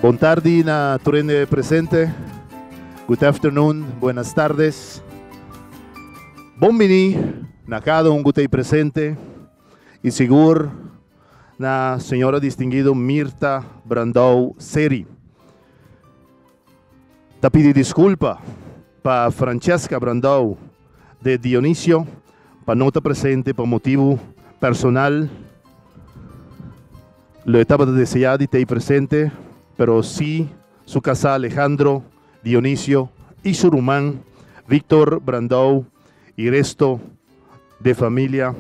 Buon tardi na turende presente. Good afternoon, buenas tardes. Bombini na cada un gutei presente. E seguro na senhora distinguido Mirta Brandão Seri. Ta pedi desculpa para Francesca Brandão de Dionisio, para não estar presente por motivo personal. Lo estaba deseado y estar presente, pero sí su casa Alejandro, Dionisio y su rumán, Víctor Brandão y resto de familia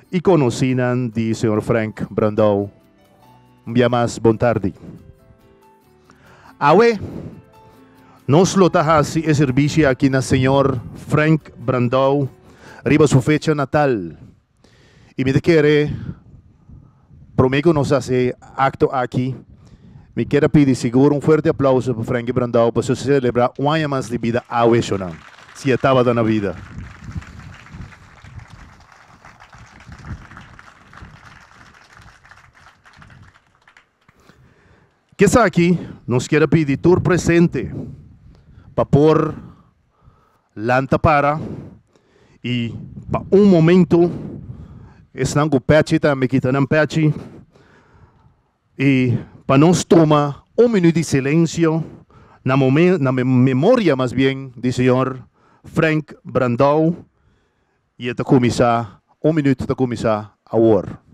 y conocinan di señor Frank Brandão. Un día más, bon tardi. Awe, nos lo tajas y servicio aquí na señor Frank Brandão, arriba su fecha natal. Y me quiere, prometo nos hace acto aquí. Me quiero pedir seguro un fuerte aplauso para Frank Brandão para celebrar un año más de vida a Weshonam, si estaba dando vida. Que está aquí, nos quiere pedir tu presente para por lanta para y para un momento están con pechi también quitan pechi y para nos toma un minuto de silencio na memoria más bien del señor Frank Brandão y esta comisa un minuto de comisa a orar.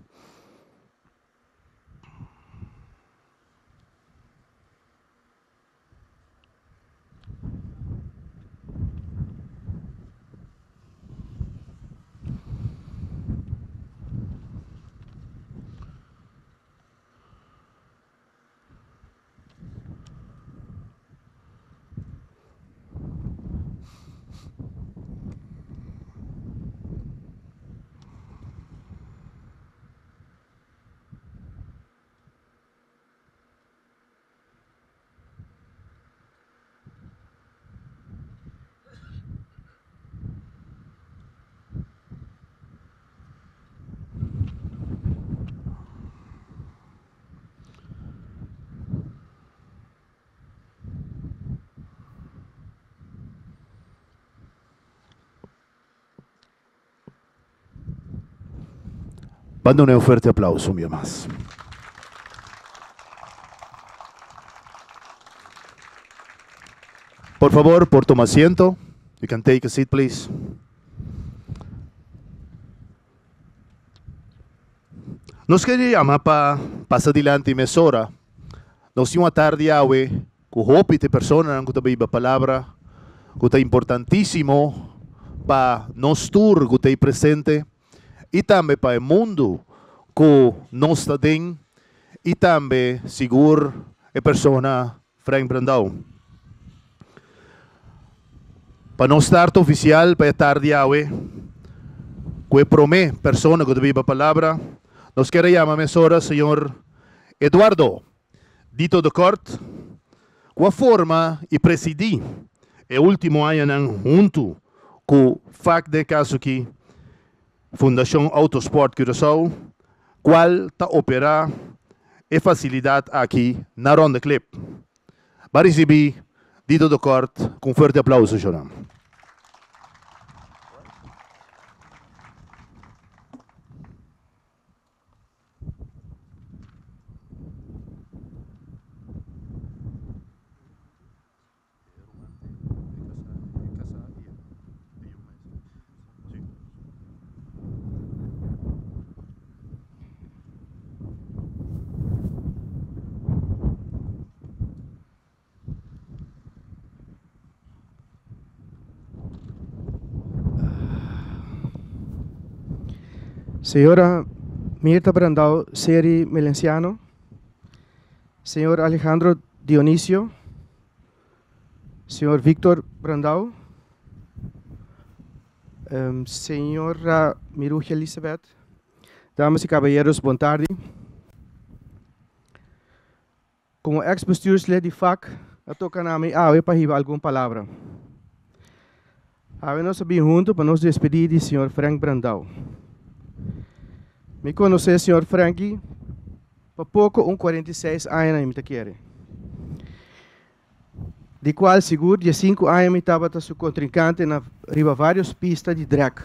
Mando un fuerte aplauso, mi más. Por favor, por tomar asiento. You can take a seat, please. Nos quería llamar para pasar adelante mesora. Nos uma tarde awe, com hope de persona, com também a palavra, que é importantíssimo para nós tour, que é presente. E também para o mundo que nós está dentro, e também, seguro, a persona Frank Brandão. Para não estar oficial, para a tarde, que é promê, persona que vive a palavra, nós queremos chamar a mesora, senhor Eduardo, dito de corte, com a forma e presidir o último ano junto com o FAC de caso aqui, Fundação Autosport Curaçao, qual está opera e facilidade aqui na Ronda Clip. Vai receber dito do corte com forte aplauso, Joram. Señora Mirta Brandão Seri Melenciano, señor Alejandro Dionisio, señor Víctor Brandão, señora Miruja Elizabeth, damas y caballeros, buon tardi. Como ex-bestuurslid de FAC, toca a mim para dar alguma palavra. Nós bem juntos para nos despedir do senhor Frank Brandão. Me conhece, senhor Frank, por pouco 46 anos me quer. de qual seguro de 5 anos me estava seu contrincante na riba várias pistas de drag.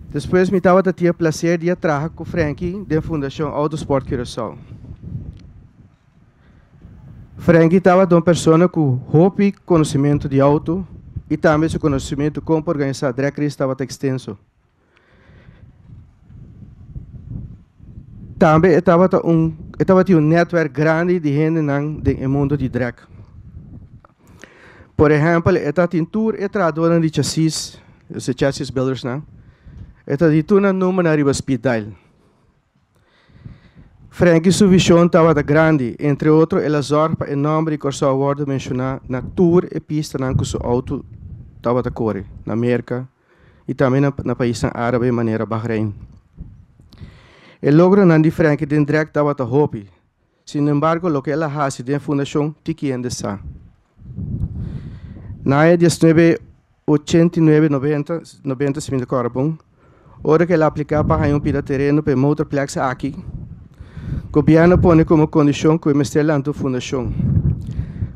Depois me estava a ter prazer de trabalhar com Frankie da Fundação Autosport Curaçao. Frankie estava uma pessoa com hobby, conhecimento de auto e também seu conhecimento como organizar drag race estava extenso. Também estava um network grande de gente no mundo de drag. Por exemplo, estava em tour e tradora de chassis, os chassis builders, não? Estava de tour na número na riba speed dial. Frankie sua visão estava grande, entre outros, ela zorpa em nome de Corsa Award mencionar na tour e pista que seu auto estava a correr, na América e também na país árabe de maneira Bahrein. O logro não de Frankie de drag estava a hobby. Sin embargo, o que ela faz na fundação tiki ainda está. Na época de 1989-90, se me recordo bem, hora que ela aplicava para um terreno para motorplex aqui, o governo põe como condição que o mestre lá na fundação.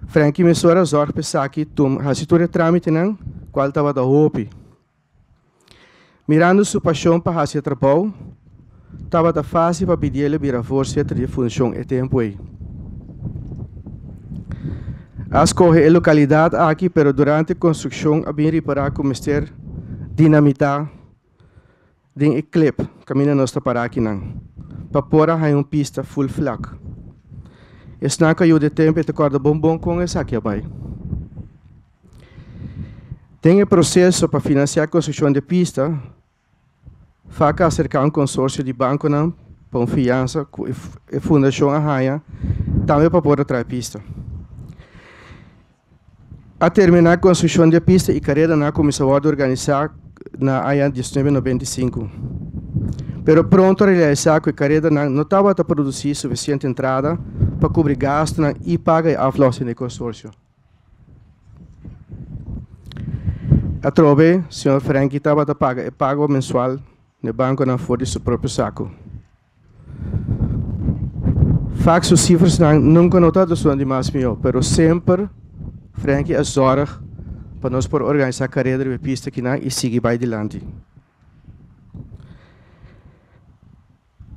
Frankie me sora zorg pensar que a situação trâmite não, qual estava a hobby. Mirando sua paixão para fazer trabalho, estava fácil para pedir-lhe vir a força de função e tempo aí. Escolhe a localidade aqui, mas durante a construção havia reparado que o mestre dinamitar de eclipse caminho nossa para aqui não. Para pôr a uma pista full flat. Esse não caiu de tempo e te acorda bom com essa aqui abai. Tem o processo para financiar a construção de pista. Faca acercar um consórcio de banco não, para uma fiança e fundação arraia, também para pôr atrás pista. A terminar a construção da pista e carreira na começou a organizar na AIA de 1995. Pero pronto a realizar que a carreira não estava a produzir suficiente entrada para cobrir gastos e pagar a aflossing do consórcio. A trove, o senhor Frankie estava a pagar o pago mensual no banco não for de seu próprio saco. Fax os cifras nunca notado são demais meu, pero sempre Frankie azora para nós por organizar a carreira de pista aqui e seguir para adiante.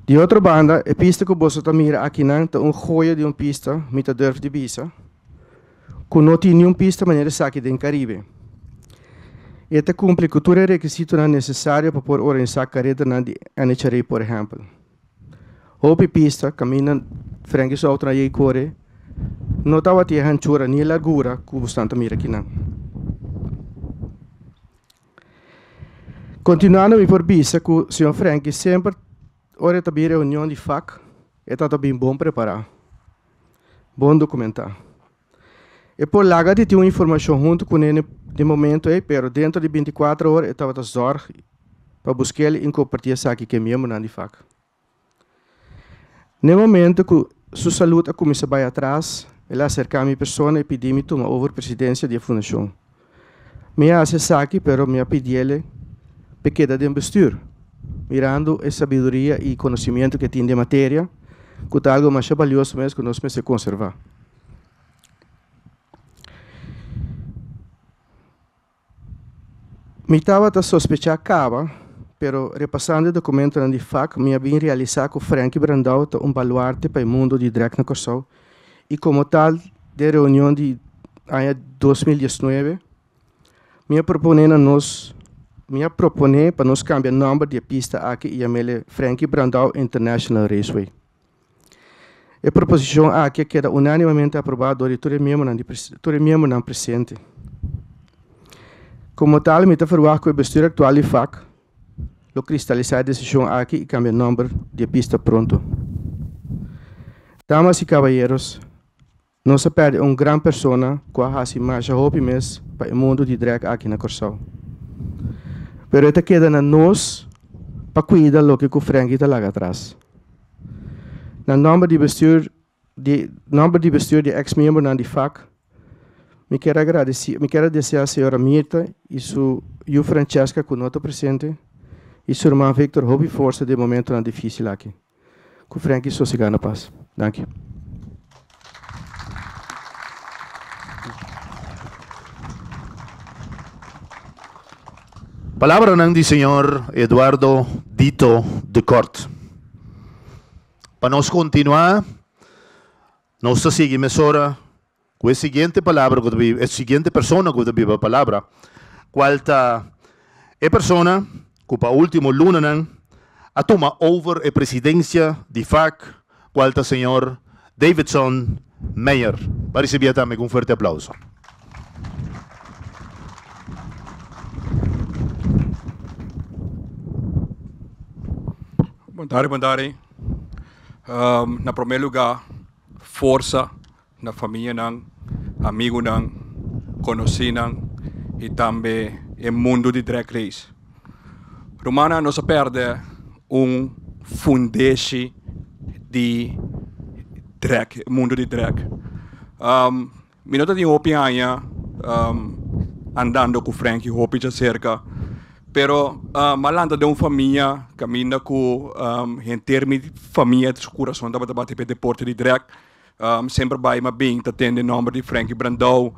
De outra banda, a pista que você está mirando aqui é uma joia de uma pista, muito durf de bisa, que não tem nenhuma pista maneira aqui no Caribe. Esta cumpre com todo o requisito necessário para poder organizar a carreira de NHRA, por exemplo. Houve pista, caminha frente a outra e corre, não estava a ter anchura nem largura que você está mirando aqui. Continuando por vista que o Sr. Frankie sempre ora também reunião de FAC e está bem bom preparado, bom documentar. E por lá de ter uma informação junto com ele de momento, pero dentro de 24 horas estava a zorg para buscar ele e compartilhar isso aqui que é mesmo na de FAC. No momento que sua saúde começa a ir atrás, ele acerca a minha pessoa e pediu-me tomar over a presidência da fundação. Me acessa aqui, pero me pediu-lhe pequena de investir, mirando a sabedoria e conhecimento que tem de matéria, que é algo mais valioso mesmo que nós precisamos conservar. Me estava a sospechar cava, pero repassando o documento na FAC, me havia realizado que Frankie Brandão um baluarte para o mundo de drag na Corsau, e como tal, de reunião de 2019, me propõe para nós cambiar o nome de pista aqui e chamar Frankie Brandão International Raceway. A proposição aqui queda unanimemente aprovada por todo o membro presente. Como tal, me está falando que o vestir atual de FAC, lo cristalizar a decisão aqui e cambiar o nome de pista pronto. Damas e cavalheiros, não se perde uma grande pessoa que faz mais hobby mesmo para o mundo de drag aqui na Corsau. Pero esta queda na nós para cuidar do que o Frankie está lá atrás. Na nome de vestir de ex-membro da FAC, me quero agradecer a senhora Mirta e a Francesca que não está presente e seu irmão Victor houve força de momento não difícil aqui. Que o Frankie sossegar na paz. Danke. Palavra ng di Senhor Eduardo Dito de Cort. Para nós continuar, nós seguimos agora com a seguinte palavra, a seguinte persona que vive a palavra, qual está a persona que para o último luna a toma over a presidência de FAC, qual está o senhor Davidson Meyer. Para receber também com um forte aplauso. Boa tarde. Na primeiro lugar, força na família, amigo, conhecido e também no mundo de drag race. Romana não se perde fundation de drag, mundo de drag. Mi nota di opinião andando com Frankie, hopi já cerca. Pero malanda de família, caminha com em termos de família, de coração, da bate para deporte de drag. Sempre vai uma bem, tá tendo o nome de Frankie Brandão,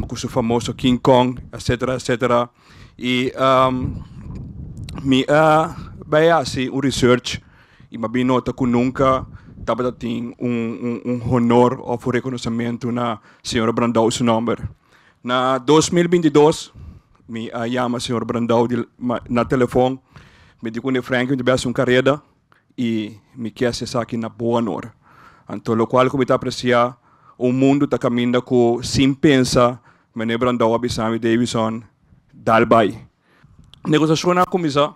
com seu famoso King Kong, etc. E vai assim research e uma bem nota que nunca estava tendo honor ou reconhecimento na senhora Brandão seu nome. Na 2022 me chama o senhor Brandão na telefone, me diz que Frank tivesse uma carreira e me quer acessar aqui na boa hora. Então, o qual eu aprecia o mundo está caminhando com sem pensar, me Brandão avisar Davidson, dalbai. Negociação na comissão,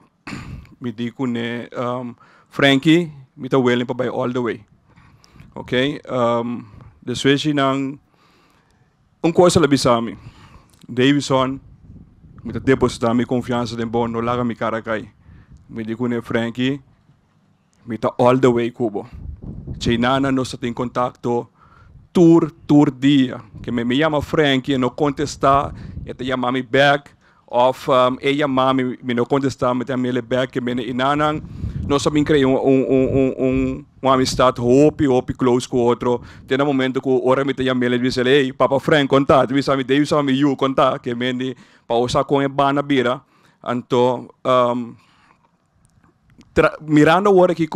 me diz que Frankie me está willing para all the way. Ok? Depois nang coisa lá bisami. Davidson me está depositando minha confiança em bom, não larga minha cara cai. Me diz que Frankie me está all the way cubo. Chinana nós tem contato tour dia. Que me chama Frankie, não contesta, e chama me back. Of ella mami me não contestar, me tem ele back, que me inanan. Nós também criamos uma amistade hopi close com o outro. Tem um momento que ora me tem ele diz ei papa Frank contato, me sabe Deus sabe you contato, que me para usar com a bana bira. Então mirando agora que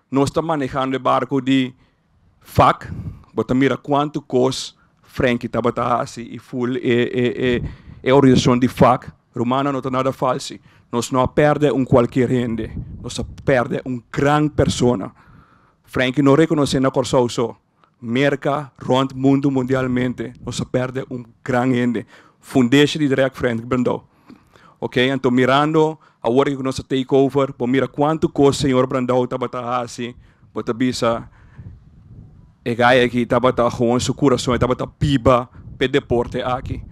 nós estamos manejando o barco de FAC, bota mira quanto custa Frank estava assim e full a organização de FAC. Romana não está nada falso. Nós não perdemos qualquer gente. Nós perdemos grande pessoa. Frank não reconhece na corso só. Merca, rond mundo mundialmente. Nós perdemos grande gente. Fundation de drag Frank Brandão. Ok? Então, mirando agora que nós take over, mira quanto custa o senhor Brandão estava assim, bota bisa, e gaia aqui estava com seu coração, estava piba para deporte aqui.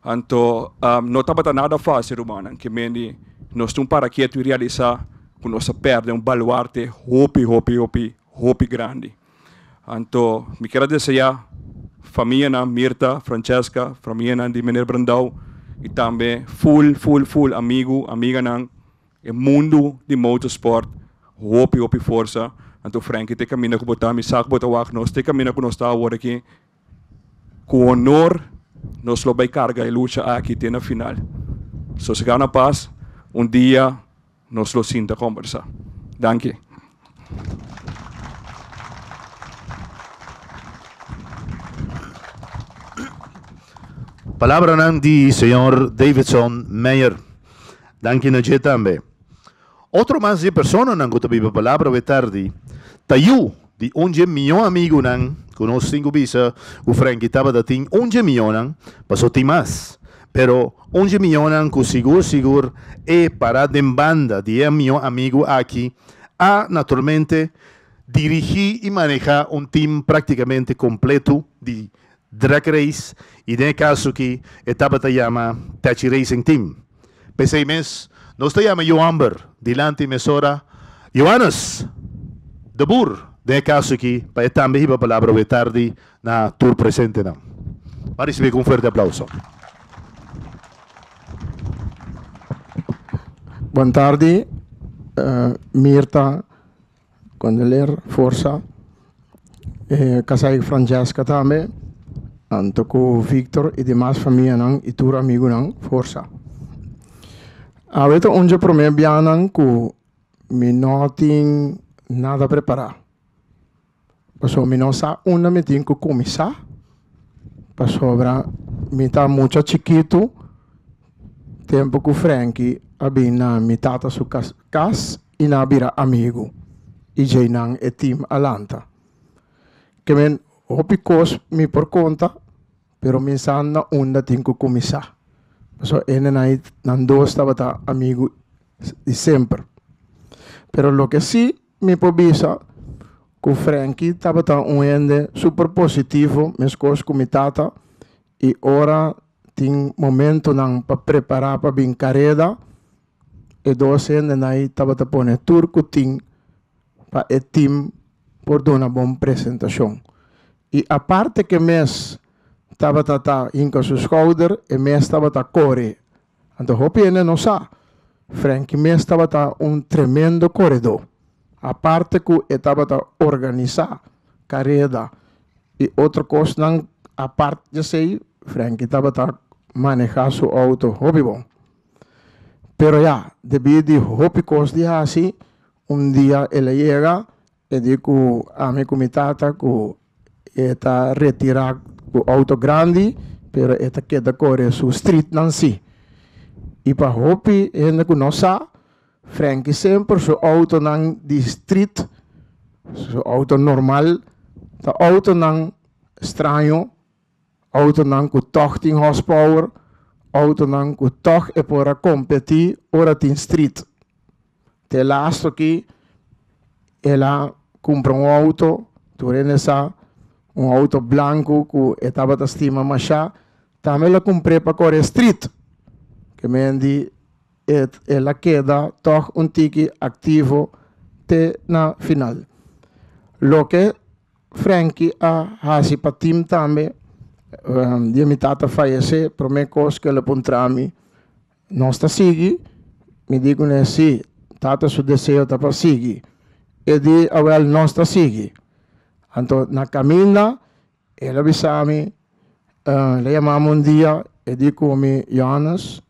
Então, não estava nada fácil, Romana, que nós estamos para quieto e realizar que nós perdemos baluarte hopi grande. Então, me quero desejar família na Mirta, Francesca, família na de Menor Brandão e também full amiga na mundo de motorsport, hopi força. Então, Frank, te caminha com botar, me saco botar o nós te caminha com nós está agora aqui com honor. Nós vamos carregar a luta aqui na final. Se se ganha paz, dia nós vamos sentar conversar. Danke. Palavra ng di senhor Davidson Meyer. Danke na je também. Outro mais de persona nang kutabi palavra ve tarde. Tayu di 11 milhão amigo nang conosco 5 bisa o Frankie estava dating 11 milhão nang passou tem mais. Pero 11 milhão nang com seguro e para de banda de 10 milhão amigo aqui a naturalmente dirigir e manejar time praticamente completo de drag race e nesse caso que estava te chama Tachi Racing Team. Pensei mes nós te chama Joamber dilante mesora Johannes de Boer. Nesse caso que para também a palavra de tarde na tour presente não. Para receber com um forte aplauso. Boa tarde, Mirta, Condeler, Força, Casai Francesca também, Antoco Victor e demais família não e tour amigo não, Força. Avete onde para mim bianan que me não tem nada preparado. Passou me não sa uma me tem que começar. Passou me tá muito chiquito. Tempo que Frankie abina me tata su cas e na bira amigo. E já não é team alanta. Que men hopicos me por conta, pero minsan na onda tem que começar. So, ene night nando estava ta amigo de sempre. Pero lo que sí me pobisa, que Frankie estava ta ende super positivo, mes cos com mi tata, e ora tem momento nang pa preparar pa bin careda, e dois ende night estava ta pone turco ting pa e team por dar uma boa apresentação. E a parte que mes estava a inca su schouder e me estava a correr. Então, hopi não sa. Frankie me estava a tremendo corredor. A parte que estava a organizar carreira e outra coisa não, a parte de sei, Frankie estava a manejar su auto, hopi bom. Pero já, devido de hopi coisa de assim, dia ele chega e digo a minha comitata que está retirado o auto grande, pero esta queda corre su street não si. E para hopi, ainda que não sa, Frankie sempre su auto não de street, su auto normal, ta auto não estranho, auto não que toch tem horsepower, auto não que toch é para competir, ora tem street. Te last aqui, ela compra auto, tu renesa, auto branco que estava a estima machá, também ela comprei para correr street, que me di ela queda toch tique ativo te na final. Lo que Frankie a hasi para team também, dia mi tata falece, por me cos que le puntrami, não está sigi, me digo né si, tata su desejo tá para sigi, e di awel não está sigi. Então, na caminha, ele avisou-me, le chamamos dia e disse-me, Jonas,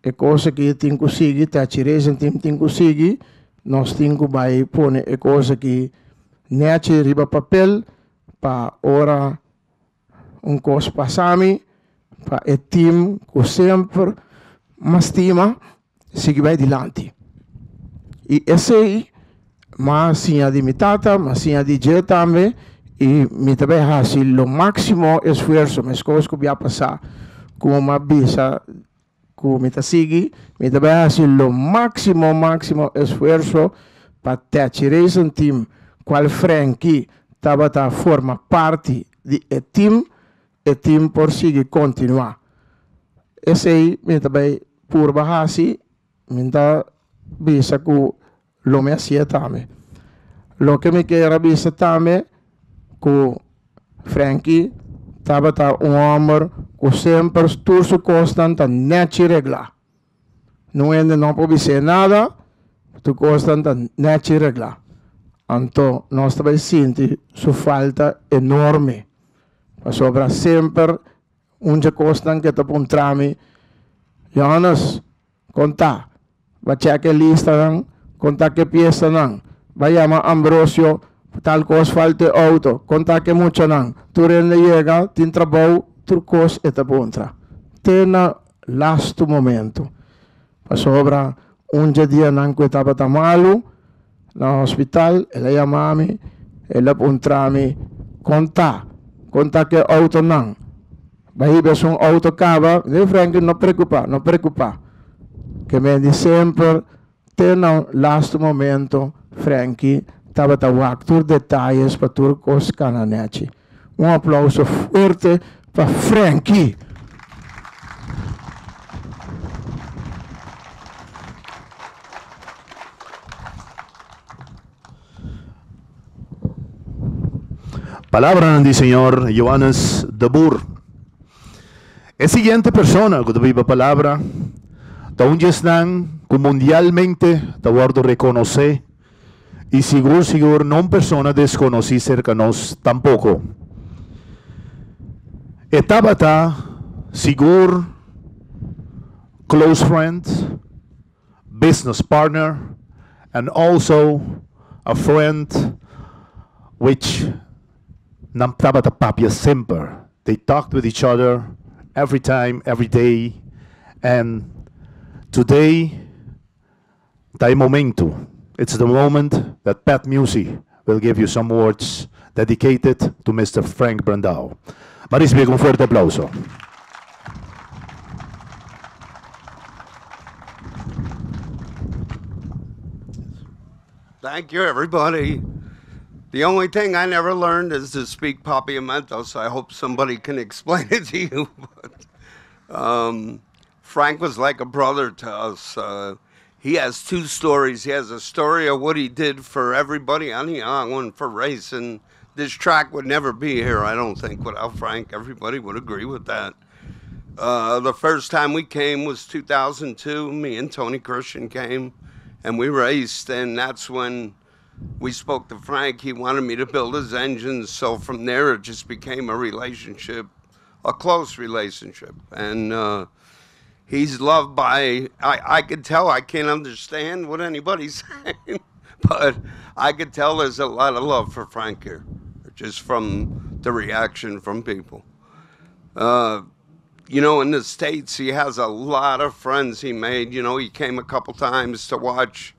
é coisa que tem que seguir, te atirei, tem que seguir, nós temos que pôr é coisa que nem riba papel, para ora coisa passar-me, para o time que sempre me estima, seguir vai adiante. E esse aí, mas sim a de mi tata, mas sim a de eu também, e me também faço o máximo esforço, mas coisas que vai passar, como uma bisa, como me sigue, me também faço o máximo esforço para te atirar um time, qual Frankie estava a formar parte de e time por seguir continuar. Esse aí, me também por baixar, me também bisa que lo me hacía también. Lo que me queda vista también, que Frankie estaba un hombre que siempre estuvo su constante nechi regla. No puede decir nada, tu constante nechi regla. Entonces, nos estaba sintiendo su falta enorme. Sobre sempre, una cosa que te apuntami, Jonas, conta, va a checar lista, conta que pieza nan, va a llamar Ambrosio, tal cosa falta auto, conta que mucho nan, tu rende llega, tin trabajo, tu cosa et apunta. Tena last momento. Pa sobra, dia nan que estaba tan malo, na hospital, ela llamami, ela apuntami, conta que auto nan. Va a ver un auto cava, de Frankie, no preocupa. Que me dice sempre, tena last momento, Frankie, estava a actor detalhes para turcos cananechi. Aplauso forte para Frankie. Palabra del Señor Johannes de Boer. La siguiente persona que vive palabra, un están que mundialmente te guardo reconocer y seguro no persona desconocida cerca de nos tampoco. Estaba seguro close friends, business partner, and also a friend which nam tabata papia semper. They talked with each other every time, every day, and today, dai momento. It's the moment that Pat Musi will give you some words dedicated to Mr. Frank Brandao. Ma rispiego un forte applauso. Thank you, everybody. The only thing I never learned is to speak Papiamento, so I hope somebody can explain it to you. But, Frank was like a brother to us. He has two stories. He has a story of what he did for everybody on the island for racing. This track would never be here, I don't think, without Frank. Everybody would agree with that. The first time we came was 2002. Me and Tony Christian came, and we raced, and that's when we spoke to Frank. He wanted me to build his engines, so from there it just became a relationship, a close relationship. And he's loved by, I could tell, I can't understand what anybody's saying, but I could tell there's a lot of love for Frank here, just from the reaction from people. You know, in the States, he has a lot of friends he made. You know, he came a couple times to watch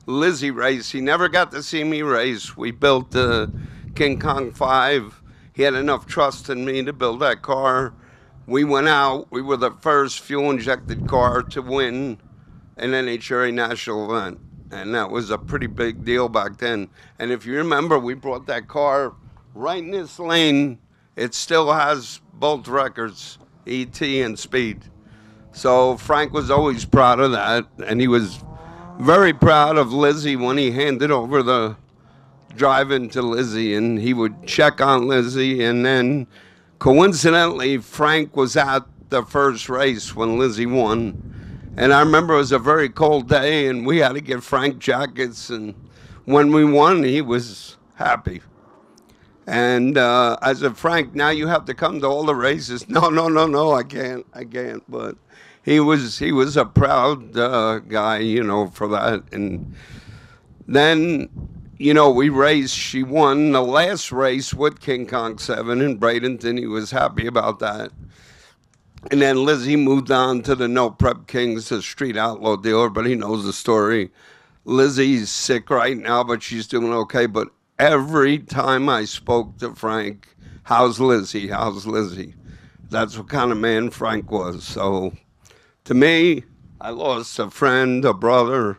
Lizzie race. He never got to see me race. We built the King Kong 5. He had enough trust in me to build that car. We went out. We were the first fuel-injected car to win an NHRA national event. And that was a pretty big deal back then. And if you remember, we brought that car right in this lane. It still has both records, ET and speed. So Frank was always proud of that. And he was very proud of Lizzie when he handed over the driving to Lizzie. And he would check on Lizzie. And then coincidentally, Frank was at the first race when Lizzie won. And I remember it was a very cold day, and we had to get Frank jackets. And when we won, he was happy. And I said, Frank, now you have to come to all the races. No, I can't. But he was a proud guy, you know, for that. And then, you know, we raced. She won the last race with King Kong 7 in Bradenton. He was happy about that. And then Lizzie moved on to the No Prep Kings, the street outlaw deal. Everybody knows the story. Lizzie's sick right now, but she's doing okay. But every time I spoke to Frank, how's Lizzie? How's Lizzie? That's what kind of man Frank was. So to me, I lost a friend, a brother,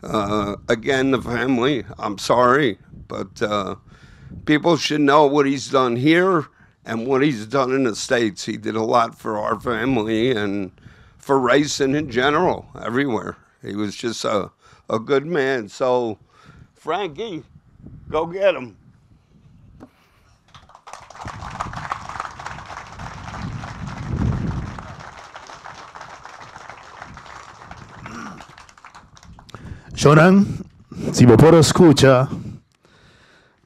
again, the family. I'm sorry, but people should know what he's done here and what he's done in the States. He did a lot for our family and for racing in general, everywhere. He was just a good man. So, Frankie, go get him. Shonan, si por escucha,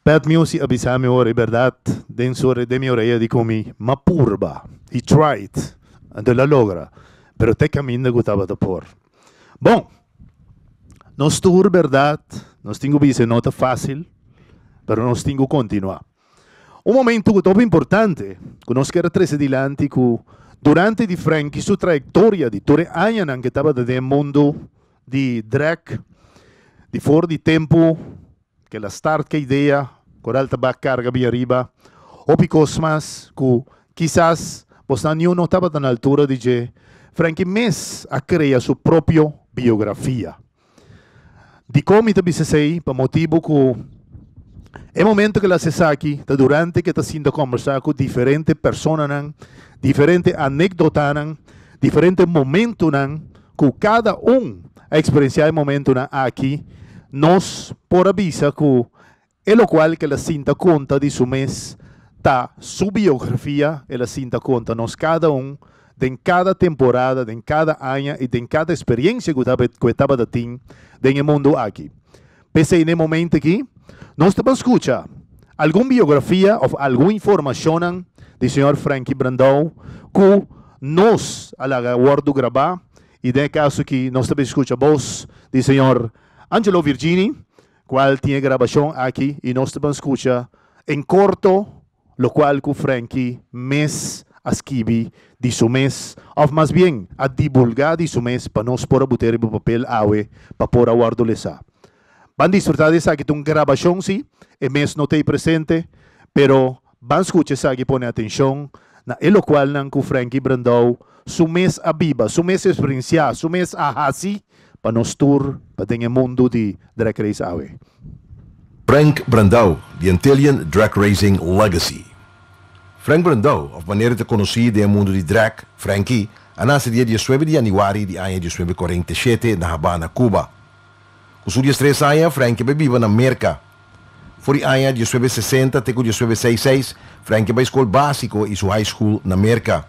Pat Musi avisame ora verdad dentro de mi oreja di come ma purba, he tried, and la logra, pero te camina gutaba da por. Bom, nos tour verdad, nos tingo bise nota fácil, pero nos tingo continua. Un momento troppo importante, che nos quer trese dilanti cu durante di Frankie su traiettoria di Tore Anyanan che stava nel mondo di drag, di fuori di tempo, che la start che idea, con alta carga via riba, o picosmas, cu quizás postan non stava all'altura di che Frankie Mess a crea su proprio biografia. Di come te sei, per motivo che è momento che la Sesaki, durante che sta sinto conversare con differenti persone, differenti aneddoti, differenti momenti, che cada un ha esperienziato il momento aquí, nos por avisa che è lo qual che la cinta conta di su mes, ta su biografia e la cinta conta nos cada un, in cada temporada, in cada anno e in cada esperienza che estaba da tin nel mondo aquí. Pese in momento aquí, nos te escucha alguna biografia o alguna información del señor Frankie Brandao que nos a la guardo grabar E nel caso que nós também escuta a voz do senhor Angelo Virgini, qual tinha gravação aqui, e nós também escuta em corto, lo qual que Frankie mês escrevi de seu mês, ou mais bem, a divulgar de seu mês para nós pôr a botar no papel awe, para pôr a guardo lesa. Van disfrutar de essa que tem gravação, sim, e mês não tem presente, pero van escutar essa que põe atenção, na lo qual não que Frankie Brandão, su mês a viva, su mês experienciar, su mês a hasi, para nós tour, para ter o mundo de drag race awe. Frank Brandão, The Antillean Drag Racing Legacy. Frank Brandão, of maneira de conhecido no mundo de drag, Frankie, nasce dia 19 de januário de ano 1947 na Havana, Cuba. Com seus 3 anos, Frankie vivia na América. Por o ano 1960 até 1966, Frankie vai escola básico e sua high school na América.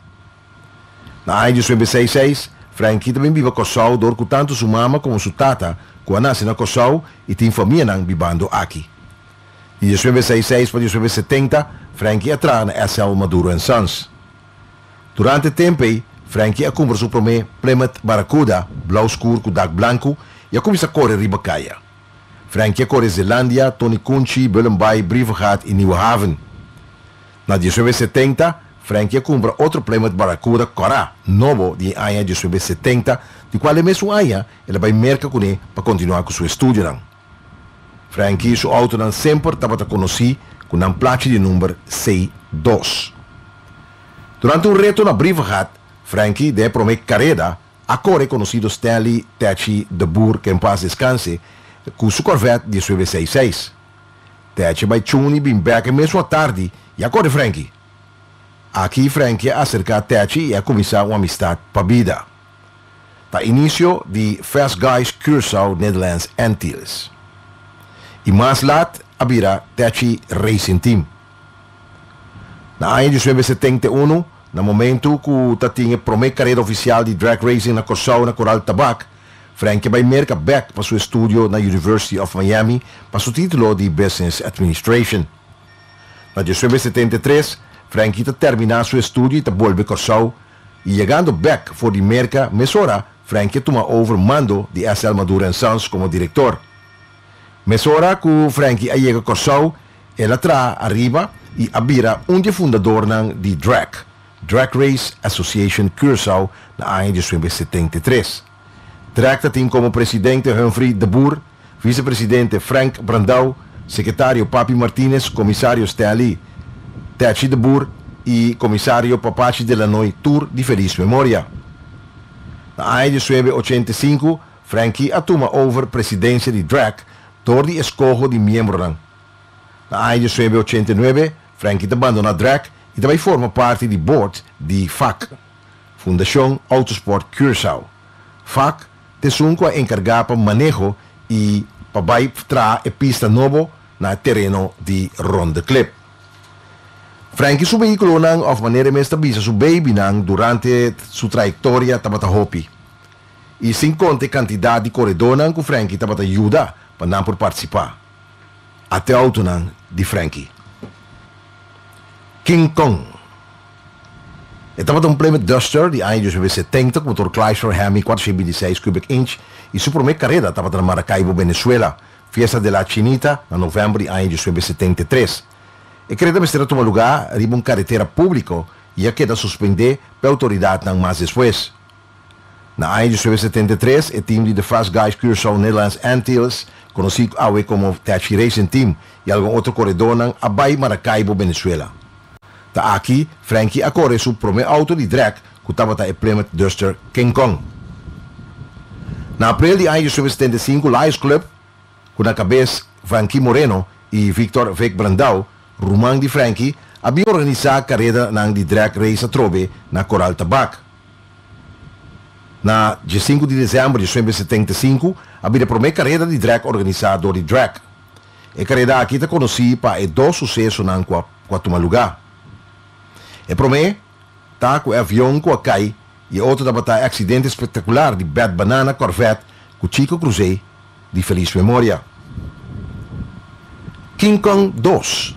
Na ano 1966, Frankie também vive Kosovo, dor com tanto sua mama como sua tata, quando nasce na Kosovo e tem família vivendo aqui. De 1966 para 1970, Frankie entra na SL Maduro Sons. Durante o tempo, Frankie compra seu primeiro Plymouth Barracuda, blau escuro com dak branco, e começa a correr Ribacaia. Frankie corre Zelândia, Tony Kunchi, Bullenby, Brivegat e Nieuwe Haven. Na 1970, Frankie compra outro Plymouth Barracuda Cora, novo de ano 1970, de qual mesmo ano ele vai mercar com ele para continuar com seu estudo. Frankie, seu auto sempre estava conhecido com uma placa de número C2. Durante um reto na Brivegat, Frankie, de primeira carreira, a corre conhecido Stanley Tachi de Boer, que em paz descanse, com sua Corvette 1966. Tachi vai chuni bem back mesmo à tarde e a corre Frankie. Aqui Frankie acerca a Tachi e a começar uma amistade para a vida. Da início de Fast Guys Curaçao, Netherlands, Antilles. E mais laat, abira Tachi Racing Team. Na ano de 1971, no momento que tinha a primeira carreira oficial de drag racing na Curaçao, na Coral Tabac, Frankie vai mercar back para seu estúdio na University of Miami para seu título de Business Administration. Na 1973, Frankie termina seu estúdio e volve a Curaçao e chegando back for de merca, mesora, Frankie toma over mando de SL Maduro Sons como diretor. Mesora que Frankie chega a Curaçao, ela traz arriba e abira de fundador de Drag Race Association Curaçao na ano de 1973. Drag tem como presidente Humphrey de Boer, vice-presidente Frank Brandão, secretário Papi Martinez, comissário Stanley Tachi de Boer e comissário Papachi de la Noy Tour de feliz memória. Na ano de 1985, Frankie toma over presidência de drag door de escojo de membro. Na ano de 1989, Frankie abandona drag e também forma parte do board de FAC, Fundação Autosport Curaçao. FAC te sunco a encargar para manejo e para trazer a pista novo na terreno de Ronde Clip. Frankie su veículo of maneira mesmo bisa su baby durante sua trajetória tabata hopi. E sem conta a quantidade de corredor que Frankie tabata ajuda para não por participar. Até auto de Frankie. King Kong. Estava um Plymouth Duster de ano de 1970 com motor Chrysler Hemi 426 cubic inch e sua primeira carreira estava na Maracaibo, Venezuela, Fiesta de la Chinita, em novembro de ano de 1973. E credo que será tomar lugar em carretera público e a queda suspender para a autoridade não mais depois. Na ano de 1973, o time de The Fast Guys Curaçao Netherlands Antilles, conhecido como Tachi Racing Team e algum outro corredor a Bay Maracaibo, Venezuela. Da aqui, Frankie corre seu primeiro auto de drag que estava a Plymouth Duster King Kong. Na abril de ano de 1975, Lions Club, com a cabeça Frankie Moreno e Victor Vic Brandão, rumang de Frankie, havia organizado a carreira de drag race a Trove na Coral Tabac. Na 5 de dezembro de 1975, havia a primeira carreira de drag organizada de drag. A carreira aqui está conhecida para dois sucessos na quatro lugar. E primeiro, está com o avião que cai e outro está um acidente espetacular de Bad Banana Corvette com Chico Cruzei de feliz memória. King Kong 2.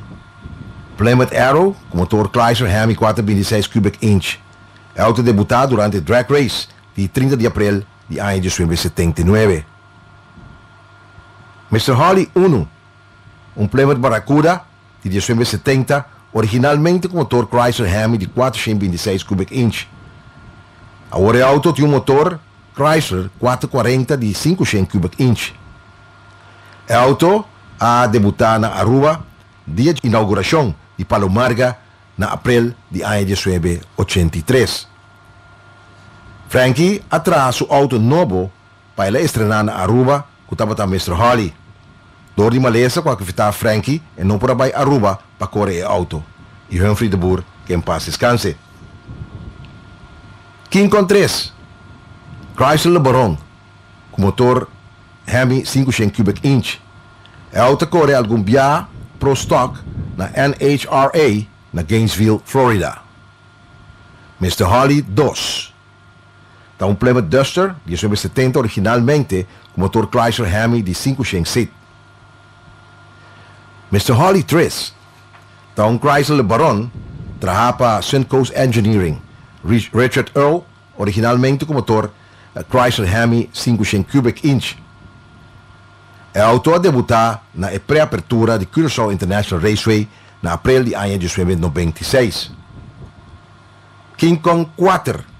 Plymouth Arrow com motor Chrysler Hemi 426 cubic inch. É auto debutado durante Drag Race di 30 de abril de ano de 1979. Mr. Holly 1, um Plymouth Barracuda de 1970, originalmente com motor Chrysler Hemi de 426 cubic inch. Agora o auto tinha um motor Chrysler 440 de 500 cubic inch. O auto a debutar na Aruba dia de inauguração de Palomarga na abril de ano de 1983. Frankie atrás o auto novo para ele estrenar na Aruba com o Mr. Holly. Door die malesa com a que fitar Frankie e não por abai Aruba para correr o auto. E Humphrey de Boer que em paz descanse. King con 3 Chrysler LeBaron com motor Hemi 500 cubic inch. O auto corre algum dia pro stock na NHRA na Gainesville, Florida. Mr. Holly 2 Tá um Plymouth Duster de 1970 originalmente com motor Chrysler Hemi de 500 seat. Mr. Holly 3 tá um Chrysler LeBaron trabalha para Suncoast Engineering. Richard Earl originalmente com motor Chrysler Hemi 500 cubic inch. O auto a debutar na pré-apertura de Curaçao International Raceway na abril de ano de 1996. King Kong 4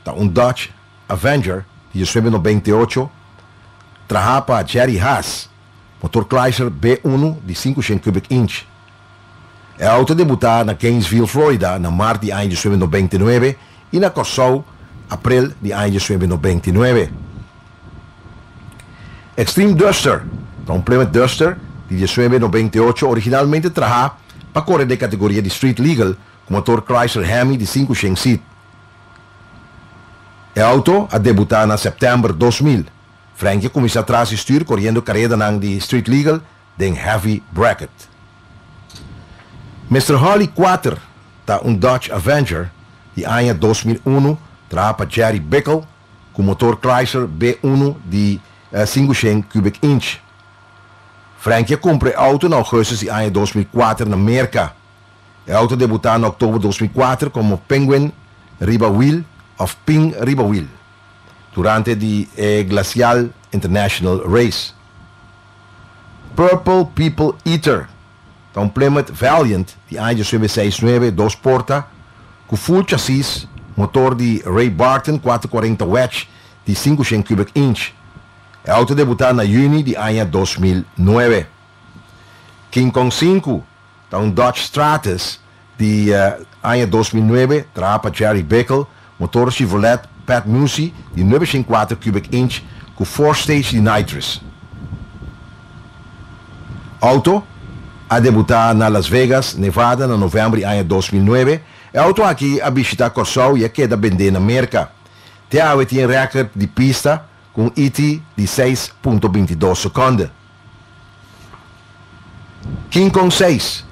tá um Dodge Avenger de 1998 trabalha para Jerry Haas, motor Chrysler B1 de 500 cubic inch. O auto debutar na Gainesville, Florida na março de ano de 1999 e na Curaçao abril de ano de 1999. Extreme Duster, um Plymouth Duster de 1998, originalmente trabalha para correr de categoria de Street Legal com motor Chrysler Hemi de 500 seat. O auto a debutar na setembro de 2000. Frankie começa atrás de stuur correndo carreira de Street Legal de Heavy Bracket. Mr. Holly 4 tá um Dodge Avenger de ano 2001, trabalha para Jerry Bickle com motor Chrysler B1 de 500 cubic inch. Frankie compra auto na agosto de ano 2004 na América. O auto debutar em outubro de 2004 como Penguin Riba Wheel of Ping Riba Wheel durante a Glacial International Race. Purple People Eater, um Plymouth Valiant de ano 1969, 2 porta, com full chassis, motor de Ray Barton 440 Wedge de 500 cubic inch. O auto debutar na Juni de ano 2009. King Kong 5, um Dodge Stratus de ano 2009, trabalha para Jerry Bickle, motor Chevrolet Pat Musi de 904 cubic inch com 4-stage de nitrous. Auto a debutar na Las Vegas, Nevada, no novembro de ano 2009. O auto aqui a visitar Curaçao e a queda vender na América. Tem tem recorde de pista com ET de 6.22 segundos. King Kong 6,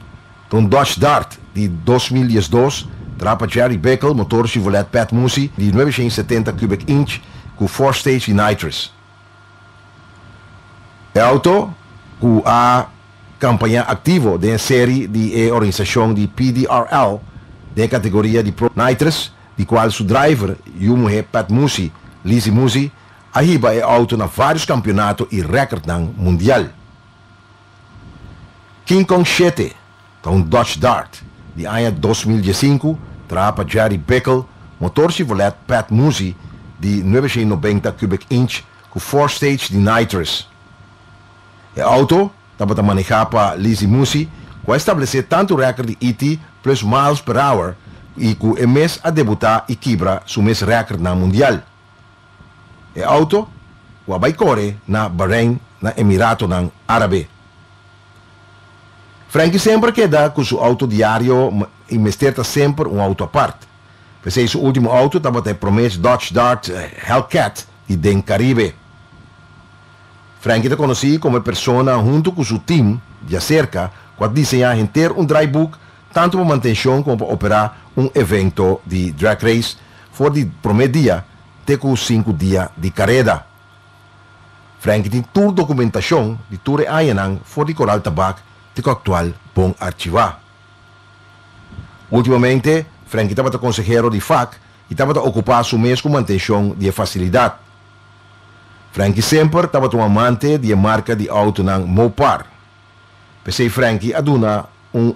um Dodge Dart de 2012, trapa Jerry Bickle, motor Chevrolet Pat Musi de 970 cubic inch com 4-stage de nitrous. O auto com a campanha ativo da série de organização de PDRL da categoria de Pro Nitrous, de qual seu driver e mulher Pat Musi, Lizzie Musi, arriba o auto na vários campeonatos e recorde mundial. King Kong 7, um Dodge Dart de ano 2015, trapa Jerry Bickle, motor Chevrolet Pat Musi de 990 cubic inch com 4-stage de nitrous. O auto estava manejado para Lizzie Musi, que estabelecer tanto recorde de ET plus miles per hour e com o mês a debutar e quebra seu mês recorde na mundial. O auto vai correr na Bahrein, na Emirato na Árabe. Frankie sempre queda com seu auto diário e mesterta sempre auto à parte. Pensei seu último auto estava até promete Dodge Dart Hellcat de Den Caribe. Frankie te conheci como pessoa junto com seu time de acerca quando desenhar ter dry book tanto para manutenção como para operar evento de drag race for de primeiro dia até com 5 dias de carreira. Frankie tem toda documentação de tour Ayanang for de Coral Tabac de actual bom archivar. Ultimamente, Frankie estava consejero de FAC e estava a ocupar o mesmo manutenção de facilidade. Frankie sempre estava a amante de marca de auto ng Mopar. Pensei Frankie aduna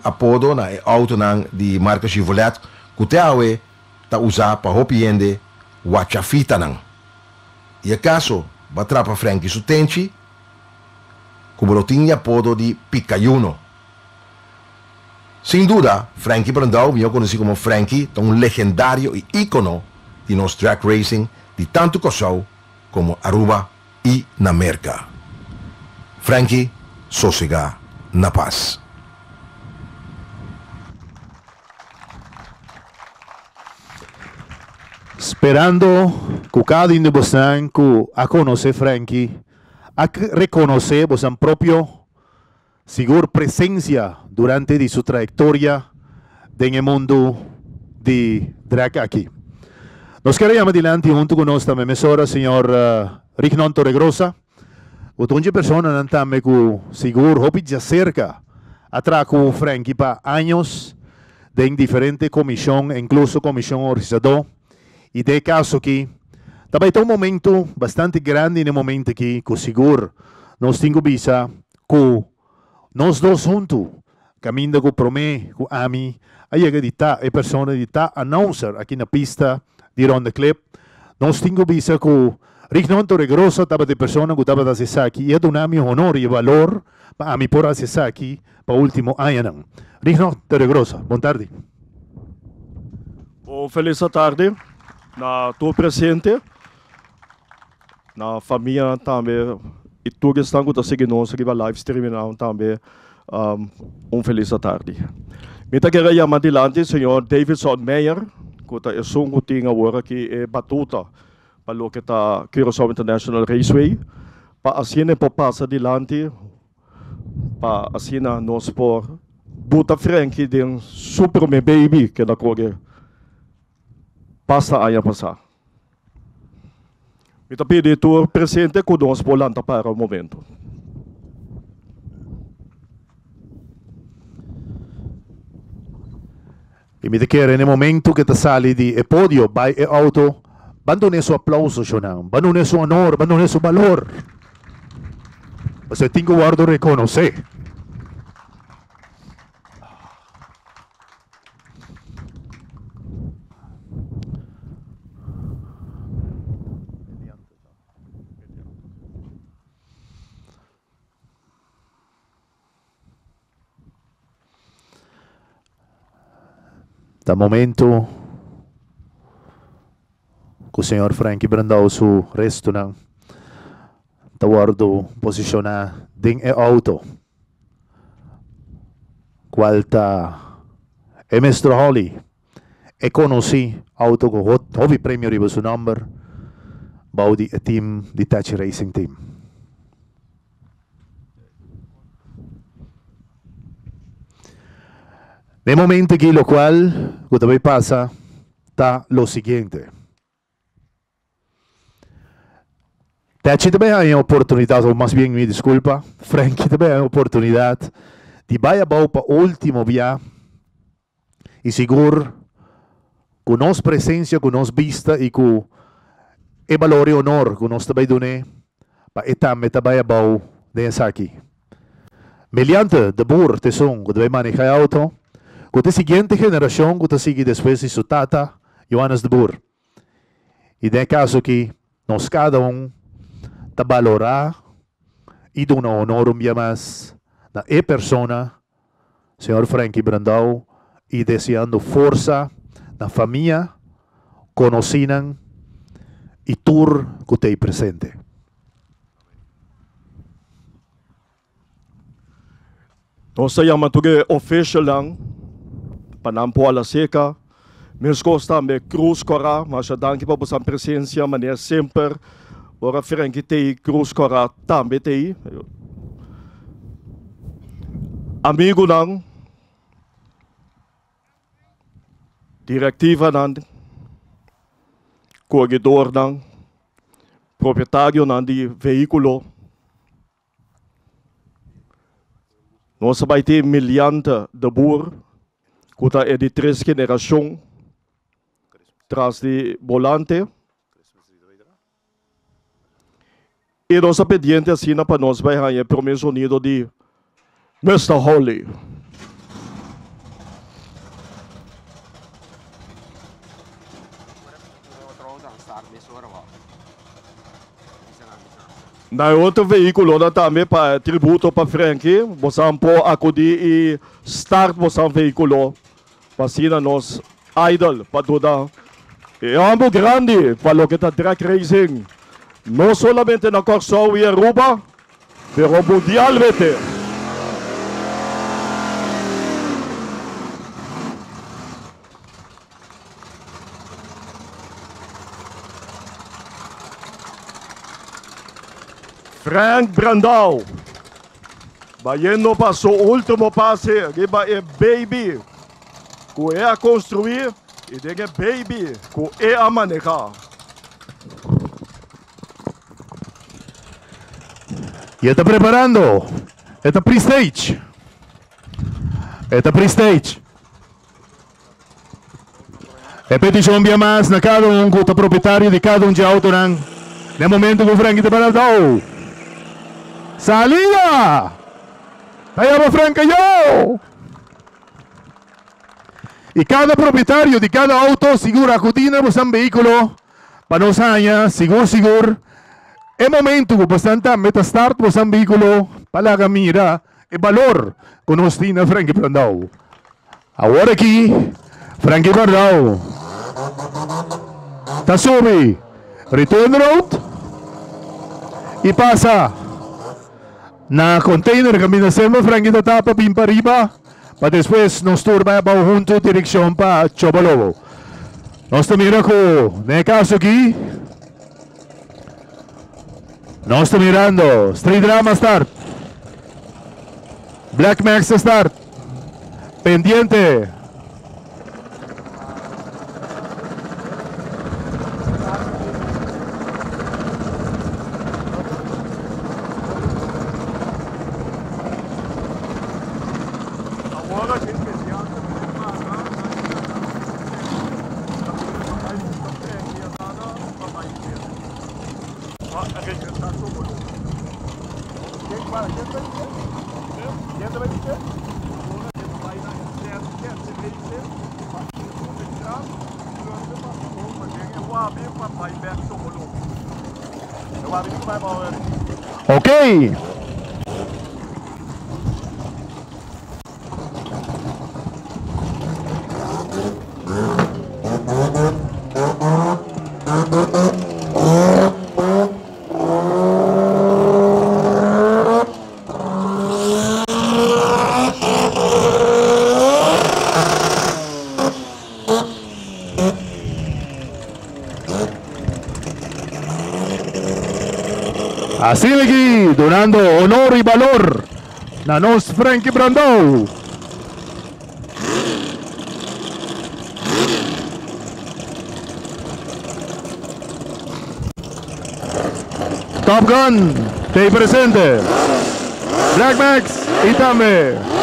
apodo na auto de marca Chevrolet que te ta usar para hopiende wachafita nang. E acaso batrapa Frankie su tenchi como lo tinha apodo de Picayuno. Sem dúvida, Frankie Brandão, eu conheci como Frankie, é legendário e ícono de nos drag racing de tanto Cosau como Aruba e na Merca. Frankie, sossega na paz. Esperando que cada uno de vosotros que conoce Frankie, a reconocer vuestra propia segura presencia durante su trayectoria en el mundo de drag aquí. Nos queremos adelante junto con nosotros también, señor Rignon Torregrosa. Una persona también que seguro ya cerca atrás con Frankie para años en diferentes comisiones, incluso comisión organizadora. Y de caso que también hay un momento bastante grande en el momento que seguro nos tengo visa que nos dos juntos, caminando con Promé, con Ami, hay que editar, hay personas editar, announcer aquí en la pista de Ronda Clip, nos tengo visa que Rignon Torregrosa estaba de persona que estaba de hacer aquí, y es un honor y valor para mí por hacer aquí, para último año. Rignon Torregrosa, buenas tardes. Feliz tarde. Na tu presente, na família também, e tu que estão com seguindo nós aqui live streaming também, feliz tarde. Me tá querendo chamar adiante, senhor Davidson Meyer, que tá é som que tinha agora aqui é batuta, para o que tá Curaçao International Raceway, para assim é para passar adiante, para assim nós por buta Frankie de super me baby que da corre. Passa a passar. Me tá pedindo tu presente conosco volante para o momento. E mi quer nel momento che ti sali di podio, vai e auto, bandone su applauso, Shonan, bandone su onor, bandone su valor. Ma se tengo guardo reconocer. Da momento que o senhor Frankie Brandão su restaurante está guardo posicionado em auto qual está é Mr. Holly e conheci auto que houve prêmio riba su number baudi a team di Tachi Racing Team. Nel momento que lo cual, que también pasa, está lo siguiente. Tachi también hay oportunidad, o más bien me disculpa, Frankie también hay oportunidad de vaya para último via y seguro con nos presencia, con nos vista y con el valor y honor que nos también doné para esta meta vaya para de aquí. Mediante de bur te son que debe manejar auto, com a seguinte geração, que sigue depois de sua tata, Johannes de Boer. E de caso que nós cada está valorar e dar honor mais na persona, Senhor Frankie Brandão, e desejando força na família, conhecendo e tur que tem presente. Nós chamamos de official lang, Panampo ala seca, meus gostam de Cruz Cora, mas já danke para sua presença, maneira sempre, ora Frankie tem Cruz Cora também tem. Amigo lang, diretiva lang, corredor lang, proprietário lang de veículo. Nós vamos ter milhante de boer, que é de 3 gerações, tras de volante. E nossa pediente assina para nós vai ganhar o primeiro sonido de Mr. Holly. Na outro veículo nós também para tributo para Frankie, você pode acudir e start você veículo para assina nós idol para toda. É algo grande para o que está drag racing. No solamente na Corsol e Aruba, pero mundialmente. Frank Brandao, vayendo para su último pase, que va a baby, que é a construir e tem baby, que é a manejar. Ya está preparando. Esta pre-stage. Esta pre-stage. É petição via mais na cada que o proprietário de cada de auto nang. No momento que o Frank está parado. Salida! Kaya ba Frank kayo? E cada proprietário de cada auto segura a cutina por um veículo para nos aña, seguro. É momento que bastante meta start po sa veículo para mira e valor con Ostina Frankie Brandao. Agora aqui, Frankie Brandao. Tasumi, return road e passa na container camina sempre Frankie tapa pimpa riba para depois nos turba para junto direção para Chobalobo. Nós mira ko, ne caso aqui. Nós estamos mirando. Street Drama start. Black Max start. Pendiente. Ok. Así aquí, donando honor y valor a nos Frankie Brandao. Top Gun, te presente. Black Max y también.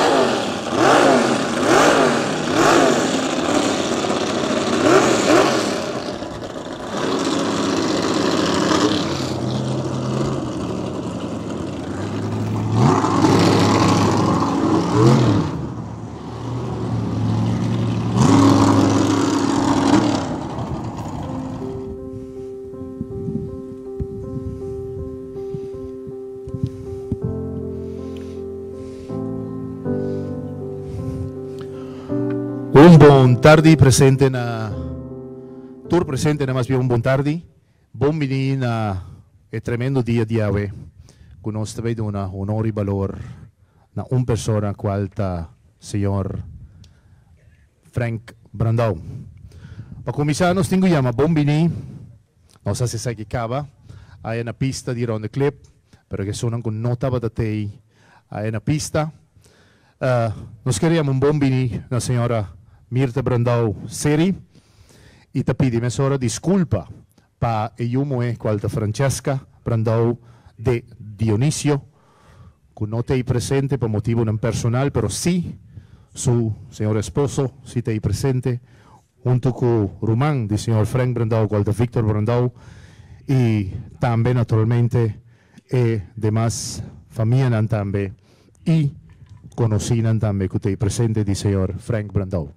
Un buon tardi presente na tour presente na mais bien un buon tardi. Buon venire na e tremendo dia di ave. Con nos vedo una onore e valor na un persona qualta signor Frank Brandao. Pa cominciare nos tengo chiama buon venire. Non so se sai che cava. Hai una pista di round clip perché sono con notava da te. Hai una pista. Nos queriamo un buon venire na signora Mirta Brandao Seri e ti pidi mesora disculpa pa e io e qualta Francesca Brandao de Dionisio che non te presente per motivo non personale però sì su signor esposo si te presente junto con Rumán, del señor Frank Brandao, cual de Víctor Brandao, y también naturalmente demás familias también, y conocinan también que usted presente del señor Frank Brandao.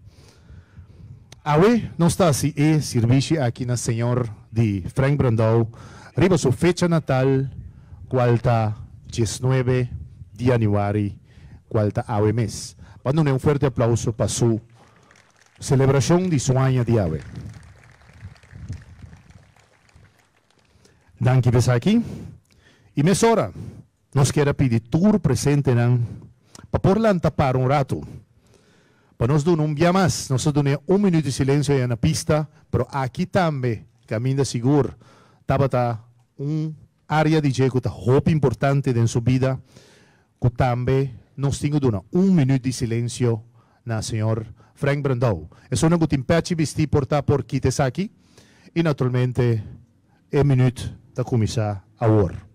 Hoy no está así servicio aquí el señor de Frank Brandao, arriba su fecha natal, cual está 19 de januario, cual está hoy mes. Dándole un fuerte aplauso para su celebración de su año de hoy. Danke por estar aquí. Y mes hora, nos quiere pedir tour presente para por tapar un rato. Para nos dar un día más, nos dar un minuto de silencio en la pista, pero aquí también, camina seguro, está un área de que está muy importante en su vida, que también nos tengo de un minuto de silencio na señor Frank Brandao. Es una que te impede vestir por Kitesaki y naturalmente el minuto de comenzar ahora.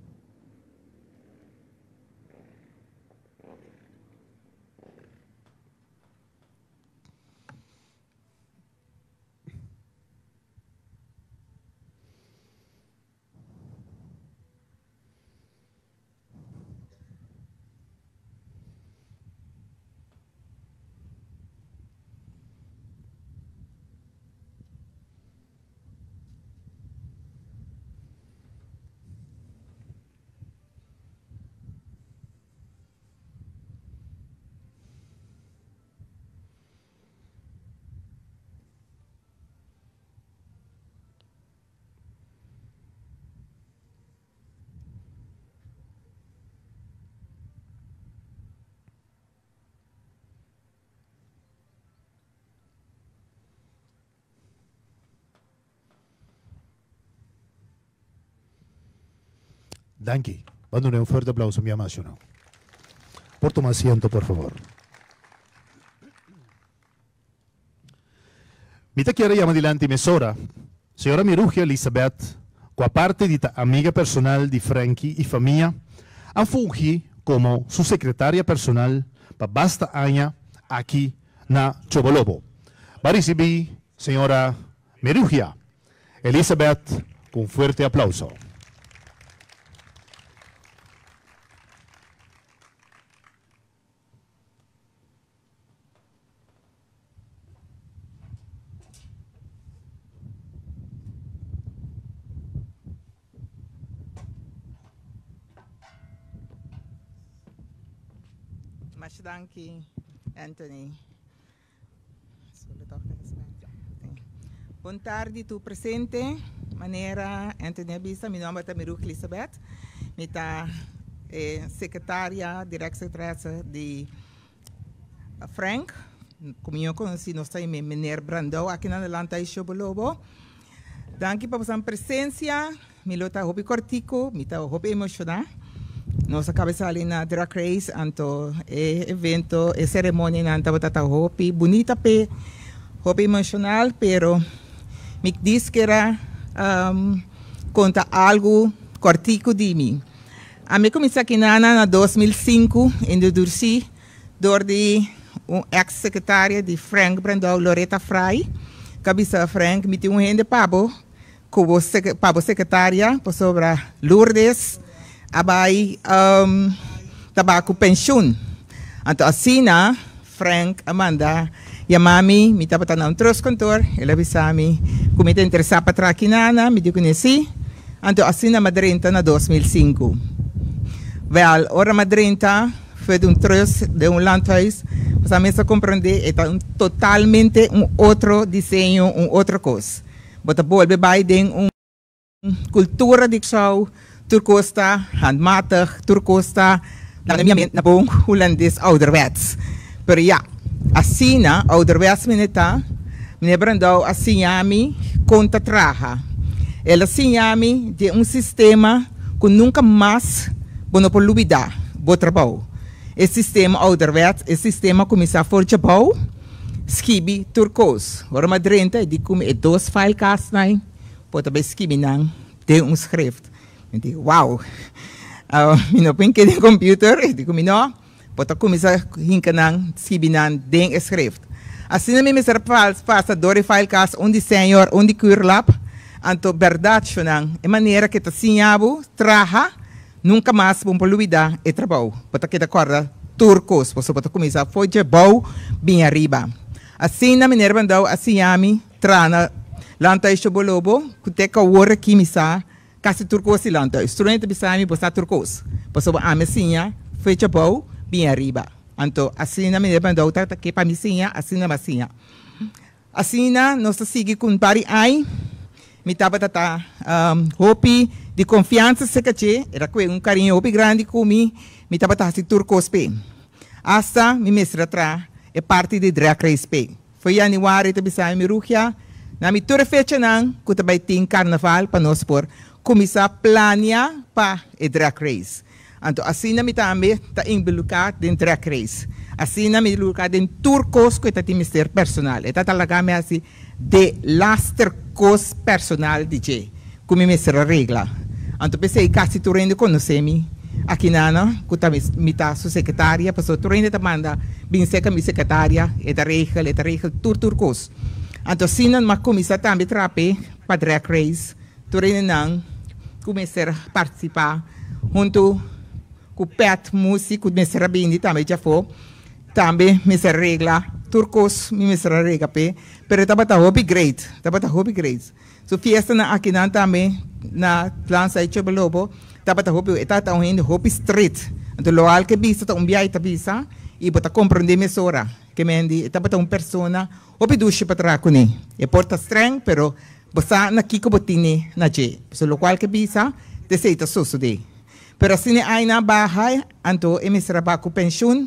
Danke. Dándole un fuerte aplauso, mi amación. Por tomar asiento, por favor. Mi te quiero llamar adelante mesora, señora Mirugia Elizabeth, con parte de ta amiga personal de Frankie y familia, a fungir como su secretaria personal para basta año aquí na Chobolobo. Va a recibir, señora Mirugia Elizabeth, con fuerte aplauso. Mas danke, Anthony. Boa tarde, tu presente. Maneira Anthony Abisa, meu nome é Miruch Elizabeth. Eu sou secretária, diretora de Frank. Como eu conheci, nós temos Meneer Brandao aqui na Lanta e Chobolobo. Danke por sua presença. Eu estou hobby cortico, eu estou hobby emocional. Nós acabamos ali na Drag Race, anto evento, cerimônia na anta hobby bonita pe hobby emocional, pero me diz que era conta algo cortico de mim. A mim comecei aqui na 2005 em Dursi, door de ex-secretária de Frank Brandao, Loretta Frey. Cabeça Frank, me tinha rende pabo, como secretária, por sobre Lourdes, abai tabaco pensión. Então assim na Frank Amanda e a mami me estava na trust cantor, ela avisou-me como me interessava para trás aqui nana, me conheci. Então assim na madrinha na 2005. Well, ora madrinha foi de trust de landhuis, para mim se compreender é totalmente outro desenho, outra coisa. Bota volve bij den cultura de show. Turcosta, handmatig, Turcosta, na bom Hollandes ouderwets. Pero ja, assim na ouderwets meneer Brandao assim ami conta traga. Ela assim ami de sistema que nunca mais bono por lubida, bo trabalho. Esse sistema ouderwets, esse sistema começa a forte bau, skibi turcos. Ora madrenta de como é dois file casnai, pode be skibi nang de schrift. Eu digo, uau, eu não penso em computer, eu digo, não, pode começar a hincar escrever den schrift. Assim na minha será passa dori file cas onde senhor onde curlap anto verdade chonan é maneira que tá sinhabo traha nunca mais bom poluida e trabalho bota que da corda turcos você bota começar foi de bom bem arriba assim na maneira bandau assim ami trana lanta isto bolobo que ka wora kimisa kasi turcos e lanta instrumento bisami bosta turcos você a mesinha foi de bom bem arriba anto assim na maneira bandau tá que para mesinha assim na masinha assim na nossa sigue com pari ai me tava tata hopi de confiança se cache era com carinho hopi grande comi me tava tata turcos pe hasta me mestra tra é parte de drag race pe foi januário te bisa me ruhia na mi tour fecha nang ku tabay ting carnaval pa nós por começar plania pa e drag race anto assim na mi tambe ta imbelucar den drag race assim na mi lugar den turcos que ta mister personal eta talaga me assim de laster cos personal DJ come mesra regla anto pensei casi tu rende conoscemi aqui nana kuta mita su secretaria passo tu rende ta manda bin seca mi secretaria e da regla turcos anto sinan ma comissa tambe trape pa drag race tu rende nang começar participar junto com pet músico mesra bindi tambe já foi tambe mesra regla turcos mi mesra regla pe pero tabata hobby great so fiesta na aqui nan também na lança e chebolobo tabata hobby etata on in hobby street então local que bisa ta umbiai ta bisa e bota compreender mesora que mendi tabata persona hobby dushi patra kuni e porta streng pero bosa na kiko botini na je so local que bisa de seita sosude pero assim ai na bahay anto e mesra ba ku pension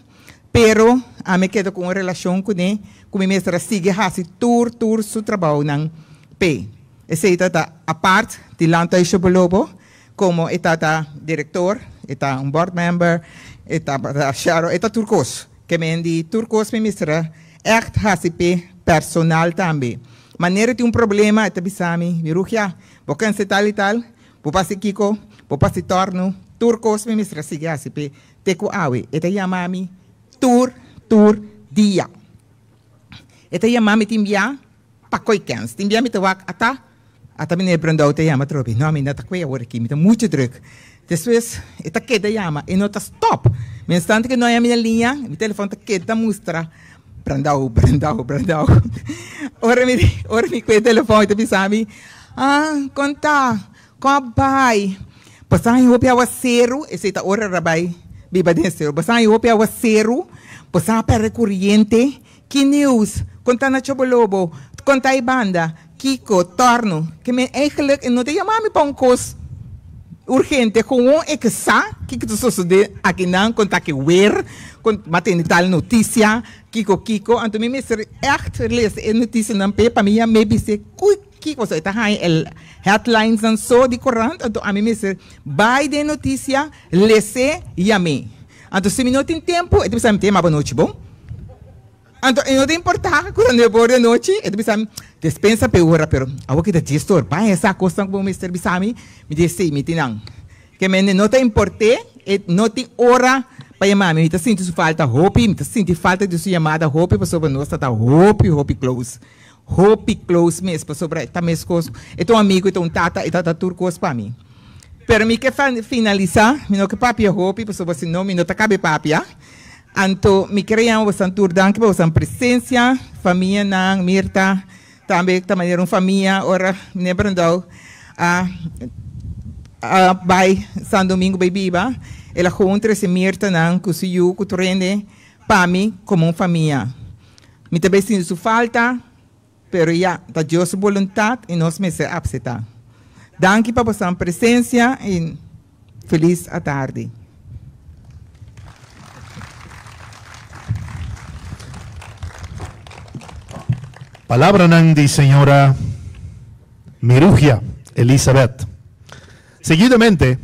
pero a me quedo com uma relação com ele como mestra sigue hasi tour su trabalho nang P esse está a parte de lanta e chobolobo como está diretor está board member está charo está turcos que mendi turcos me mestra echt hasi P personal também maneira de problema está bisami viruja bocan se tal e tal popasi kiko popasi torno turcos me mestra sigue hasi P teco awe eta yamami tour dia. Eta yamami timbia pakoikens. Timbia mit wak ata mine brandau te yama tropi. No mi nata kwea wor kimi, muito druk. Después eta queda yama e nota stop. Me instante que no haya minha linha, mi telefone ta queda mostra brandau. Ora mi kwe telefone te bisami. Conta, com bai. Pasang hopi awaseru, esse ta ora rabai. Biba dentro, basang hopi awaseru. Posa per corriente, que news, conta na chobolobo, conta a banda, Kiko, Torno, que me eigenlijk não te chamar me para cos urgente, com é que tu sucede aqui não, conta que ver, matei tal notícia, Kiko, anto me ser echt lees a notícia não pe para mim maybe se Kiko so está aí el headlines and so de corrente, anto a mim ser by de notícia, lese e a mim. Anto se não tem tempo, eu pensava tema para noite bom. Anto não tem importância quando eu vou de noite, eu pensava dispensa pe hora, pero a que te gestor, pai essa coisa com o Mr. Bisami, me disse me tinang. Que me não te importe, não tem hora para chamar, me tá sentindo falta hope, me tá sentindo falta de sua chamada hope, para sobre nós tá hope close mesmo, para sobre tá mesmo coisa. É um amigo, é um tata turcos para mim. Pero mi que finalizar, mi no que papia hopi, pues você não, mi no te cabe papia. Anto mi queria você tour danke por sua presença, família nang Mirta, também da maneira família, ora me brandou by San Domingo Biba, ela junta se Mirta nang kusiyu kuturende pami como família. Mi também sinto falta, pero ya, da Deus vontade e nós me se abseta. Danke para sua presença e feliz à tarde. Palabra ng di señora Mirugia Elizabeth. Seguidamente,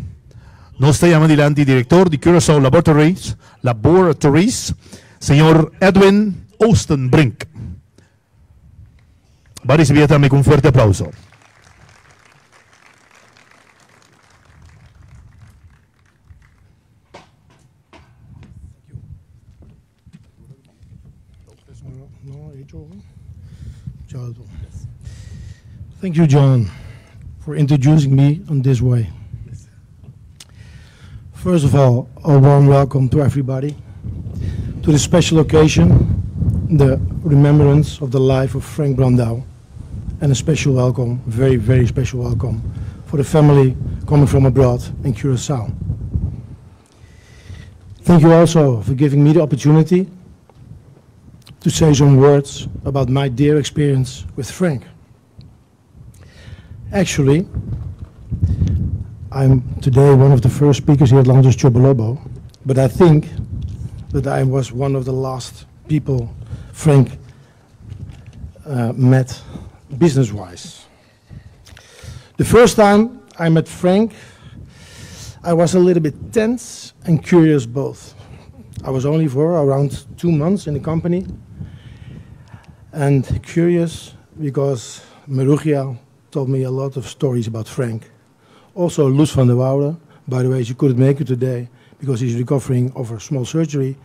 nos llama adelante director de Curaçao Laboratories, señor Edwin Oostenbrink. Va a recibir también con un fuerte aplauso. No, Thank you, John, for introducing me in this way. First of all, a warm welcome to everybody to this special occasion, the remembrance of the life of Frank Brandao, and a special welcome, very, very special welcome, for the family coming from abroad in Curacao. Thank you also for giving me the opportunity to say some words about my dear experience with Frank. Actually, I'm today one of the first speakers here at Landos Chobolobo, but I think that I was one of the last people Frank met business-wise. The first time I met Frank, I was a little bit tense and curious both. I was only for around 2 months in the company, and curious because Marugia told me a lot of stories about Frank. Also, Luz van der Woude, by the way, she couldn't make it today because he's recovering of a small surgery,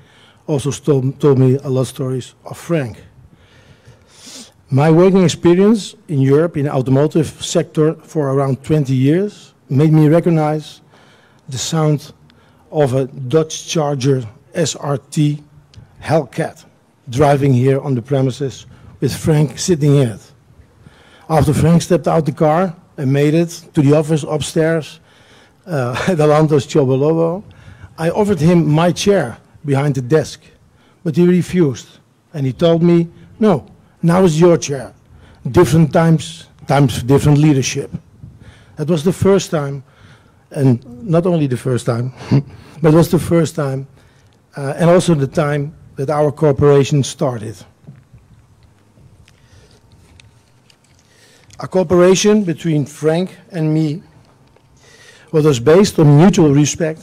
also told me a lot of stories of Frank. My working experience in Europe in the automotive sector for around 20 years made me recognize the sound of a Dodge Charger SRT Hellcat driving here on the premises with Frank sitting in it. After Frank stepped out the car and made it to the office upstairs at the Landos Chobolobo, I offered him my chair behind the desk, but he refused. And he told me, no, now is your chair. Different times, different leadership. That was the first time, and not only the first time, but it was the first time, and also the time that our cooperation started. A cooperation between Frank and me was based on mutual respect,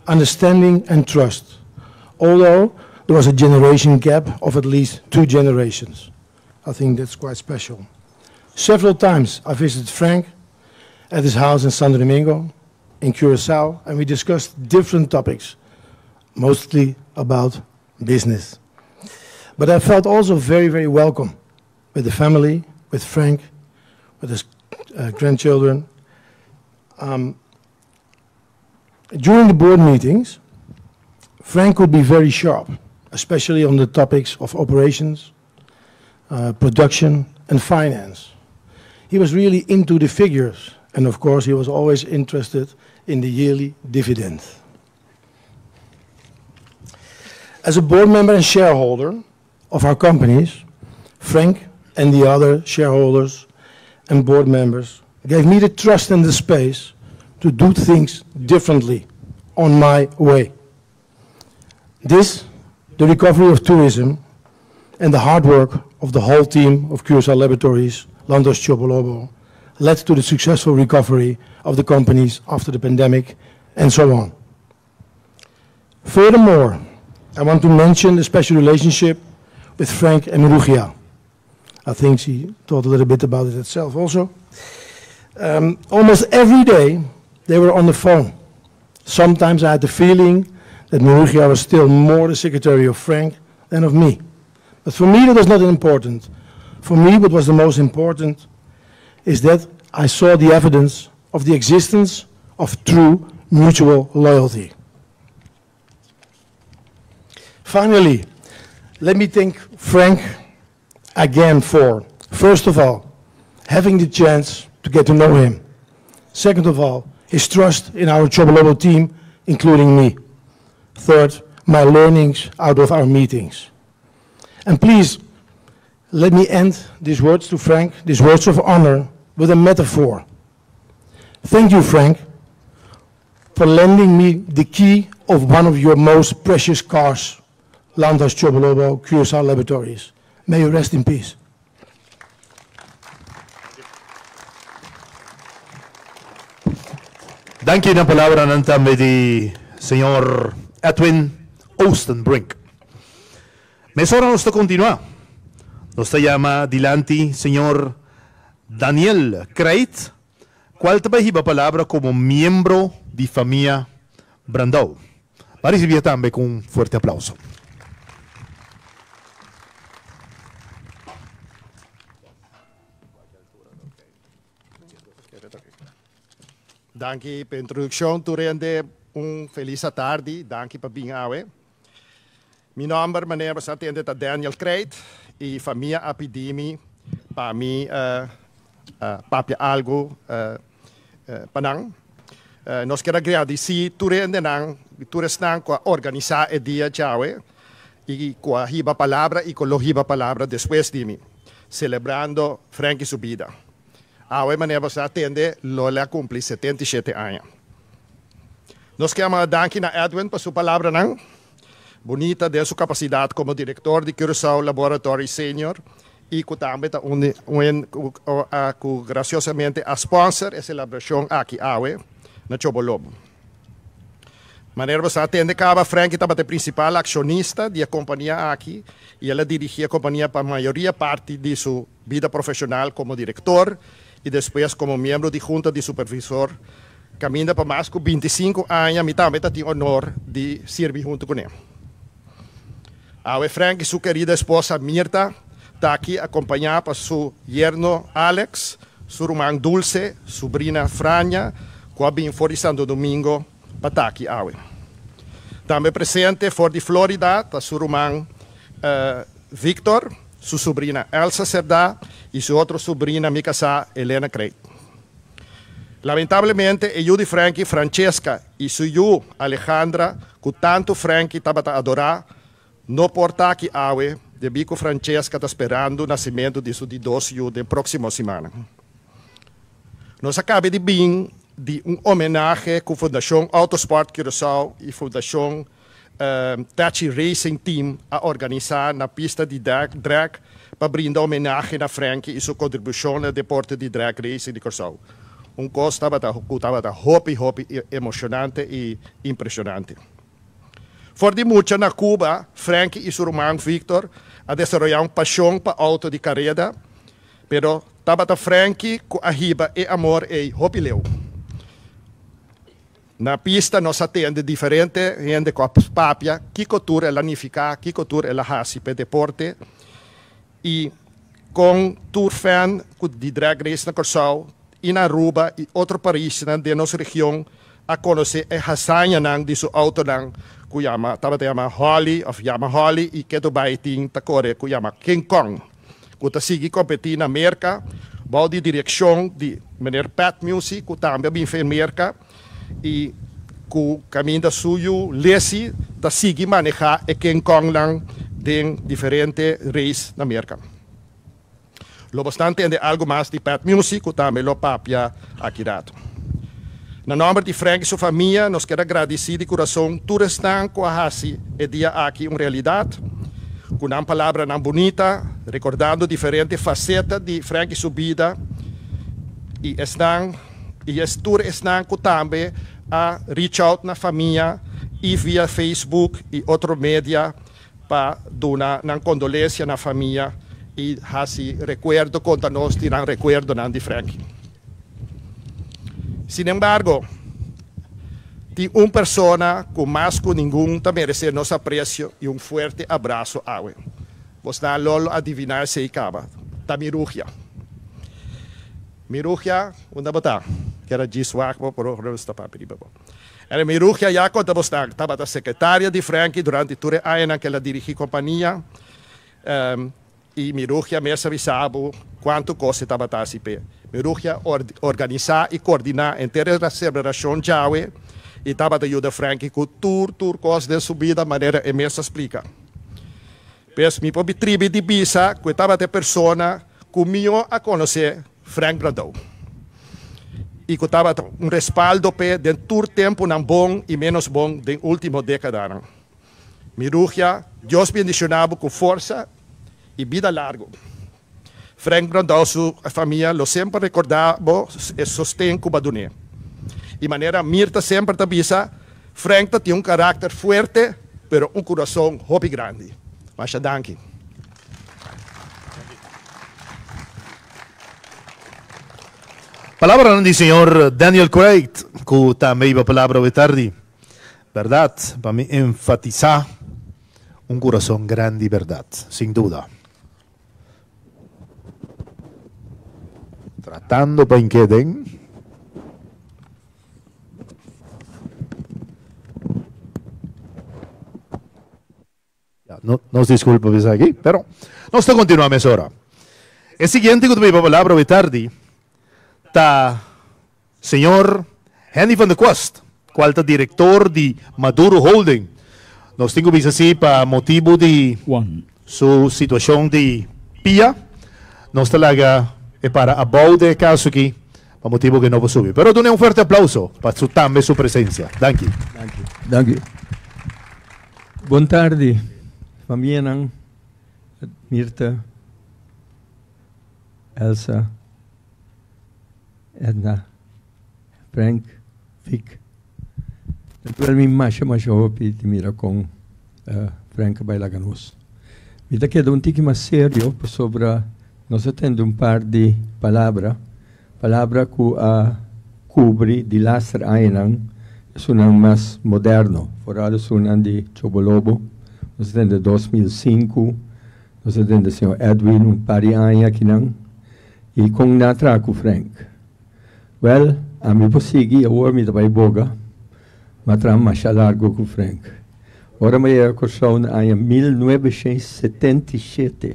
understanding and trust, although there was a generation gap of at least 2 generations. I think that's quite special. Several times I visited Frank at his house in Santo Domingo, in Curacao, and we discussed different topics, mostly about business. But I felt also very, very welcome with the family, with Frank, with his grandchildren. During the board meetings, Frank could be very sharp, especially on the topics of operations, production, and finance. He was really into the figures, and of course, he was always interested in the yearly dividend. As a board member and shareholder of our companies, Frank and the other shareholders and board members gave me the trust and the space to do things differently on my way. This, the recovery of tourism, and the hard work of the whole team of Curacao Laboratories, Landos Chobolobo, led to the successful recovery of the companies after the pandemic, and so on. Furthermore, I want to mention the special relationship with Frank and Marugia. I think she talked a little bit about it itself also. Almost every day they were on the phone. Sometimes I had the feeling that Marugia was still more the secretary of Frank than of me. But for me that was not important. For me what was the most important is that I saw the evidence of the existence of true mutual loyalty. Finally, let me thank Frank again for, first of all, having the chance to get to know him. Second of all, his trust in our Chobolobo team, including me. Third, my learnings out of our meetings. And please, let me end these words to Frank, these words of honor, with a metaphor. Thank you, Frank, for lending me the key of one of your most precious cars, Landos Chobolobo Curacao Laboratories. May you rest in peace. Dank je na palabra nantam di Señor Edwin Oostenbrink. Mes ora nos continua. Nos llama dilanti Señor Daniel Creit, cual trabaja palabra como miembro de familia Brandao. Va a recibir también con un fuerte aplauso. Danke per l'introduzione, tu rende un felice tardi, danke per benvenuti. Mijn naam is Daniel Kreit e famiglia Apidimi, para mim, papia algo, panang. Nós queremos agradecer tu restan com a organizar o dia Jawe e com a riba palavra e com a riba palavra depois de mim, celebrando Frankie subida. A maneira você atende, Lola cumpre 77 anos. Nós queremos dar a Edwin por sua palavra, não? Bonita de sua capacidade como diretor de Curaçao Laboratory Senior e que também graciosamente a sponsor a celebração aqui na Chobolobo. Maneira você atende Caba Frankie estava a principal acionista da companhia aqui e ela dirigia a companhia para a maioria parte de sua vida profissional como diretor e depois como membro de junta de supervisor. Caminha para mais de 25 anos e também tem o honor de servir junto com ele. A Frank e sua querida esposa Mirta está aqui acompanhada por seu yerno Alex, sua irmã Dulce, sobrinha Franja, que vem fora de Santo Domingo para estar aqui. Também presente fora de Flórida está seu irmão Victor, sua sobrinha Elsa Cerdá e sua outra sobrinha Mikasa Helena Creit. Lamentavelmente, eu de Frankie, Francesca e sua Alejandra, que tanto Frankie estava a adorar, não porta aqui awe, de bico Francesca está esperando o nascimento de seu didoso da próxima semana. Nós acabamos de vir de homenagem com a Fundação Autosport Curaçao e a Fundação Tachi Racing Team a organizar na pista de drag para brindar homenagem a Frankie e sua contribuição no deporte de drag racing de Curaçao. Coisa estava hopi emocionante e impressionante. Fora de muito na Cuba, Frankie e seu irmão Victor a desenvolver paixão para auto de carreira, pero estava Frankie com a riba e amor e hopileu. Na pista nós atende diferente gente com a papia, que cultura ela nifica, que cultura ela hasi para deporte e com tour fan de drag race na Curaçao e na Aruba e outro país de nossa região a conhecer a hasanha de seu auto que chama Holly of Yama Holly e que do baiting ta Coreia que chama King Kong que ta sigue competir na América bom de direção de Mr. Pat Music que também bem fez América e que caminho suyo lesi ta sigue manejar a King Kong lang de diferente race na América. Lo bastante de algo mais de Pat Music que também lo papia aqui dado. Na nome de Frank e sua família, nós queremos agradecer de coração tudo estão com a Hasi e dia aqui uma realidade, com uma palavra não bonita, recordando diferentes facetas de Frank e sua vida, e tudo estão com também a reach out na família e via Facebook e outros mídia para dar uma condolência na família e Hasi recuerdo contra nós, tiram recuerdo de Frank. Sin embargo, tem uma pessoa que mais que ninguém merece nosso apreço e forte abraço a ele. Você não adivinhar se acaba. Está Miruja. Miruja, onde está? Que era Giswakbo, por o está para pedir. Era Miruja, já quando estava a secretária de Frankie durante todo o ano que ela dirigia a companhia. E Miruja mesmo avisava quanto coisa estava a se pé. Miruja organizar e coordenar inteira a celebração Jawe e estava a ajudar Frankie com tudo coisa de subida maneira e mesmo explica. Mas me pode tribo de Bisa que estava a pessoa que me a conhecer Frank Brandão. E que estava um respaldo para de todo tempo não bom e menos bom da última década. Miruja, Deus bendicionava com força e vida larga. Frank Brandão, sua família, lo sempre recordava e sostém com Baduné. E maneira Mirta sempre avisa, Frank tem caráter forte, pero coração hobby grande. Mas danke. Palavra do senhor Daniel Kreit, que também iba a palavra de tarde. Verdade, para me enfatizar coração grande, verdade, sem dúvida. Tratando para que den. nos disculpa aqui, pero nós continuamos agora. O seguinte que eu vou falar para tarde, tá senhor Henny van der Kwast, qual é diretor de Maduro Holding. Nós temos visto assim para motivo de sua situação de pia, nós talaga é para abau de caso aqui, para motivo que não vou subir. Pero dou um forte aplauso para sua presença. Thank you. Thank you. Boa tarde, família ng Mirta, Elsa, Edna, Frank, Vic. Atual mi masha hopi timira com Frank Bailaganos. Mi da queda tiki mais sério sobre nós tendo par de palavra que cobre de lastra ainang sunan mais moderno. Fora sunan de Chobolobo, nós tendo 2005, nós tendo o senhor Edwin pari aia kinang e com natra com Frank. Well, a mi posigi a mi da boga. Matram mais largo com Frank. Ora me é corção em 1977.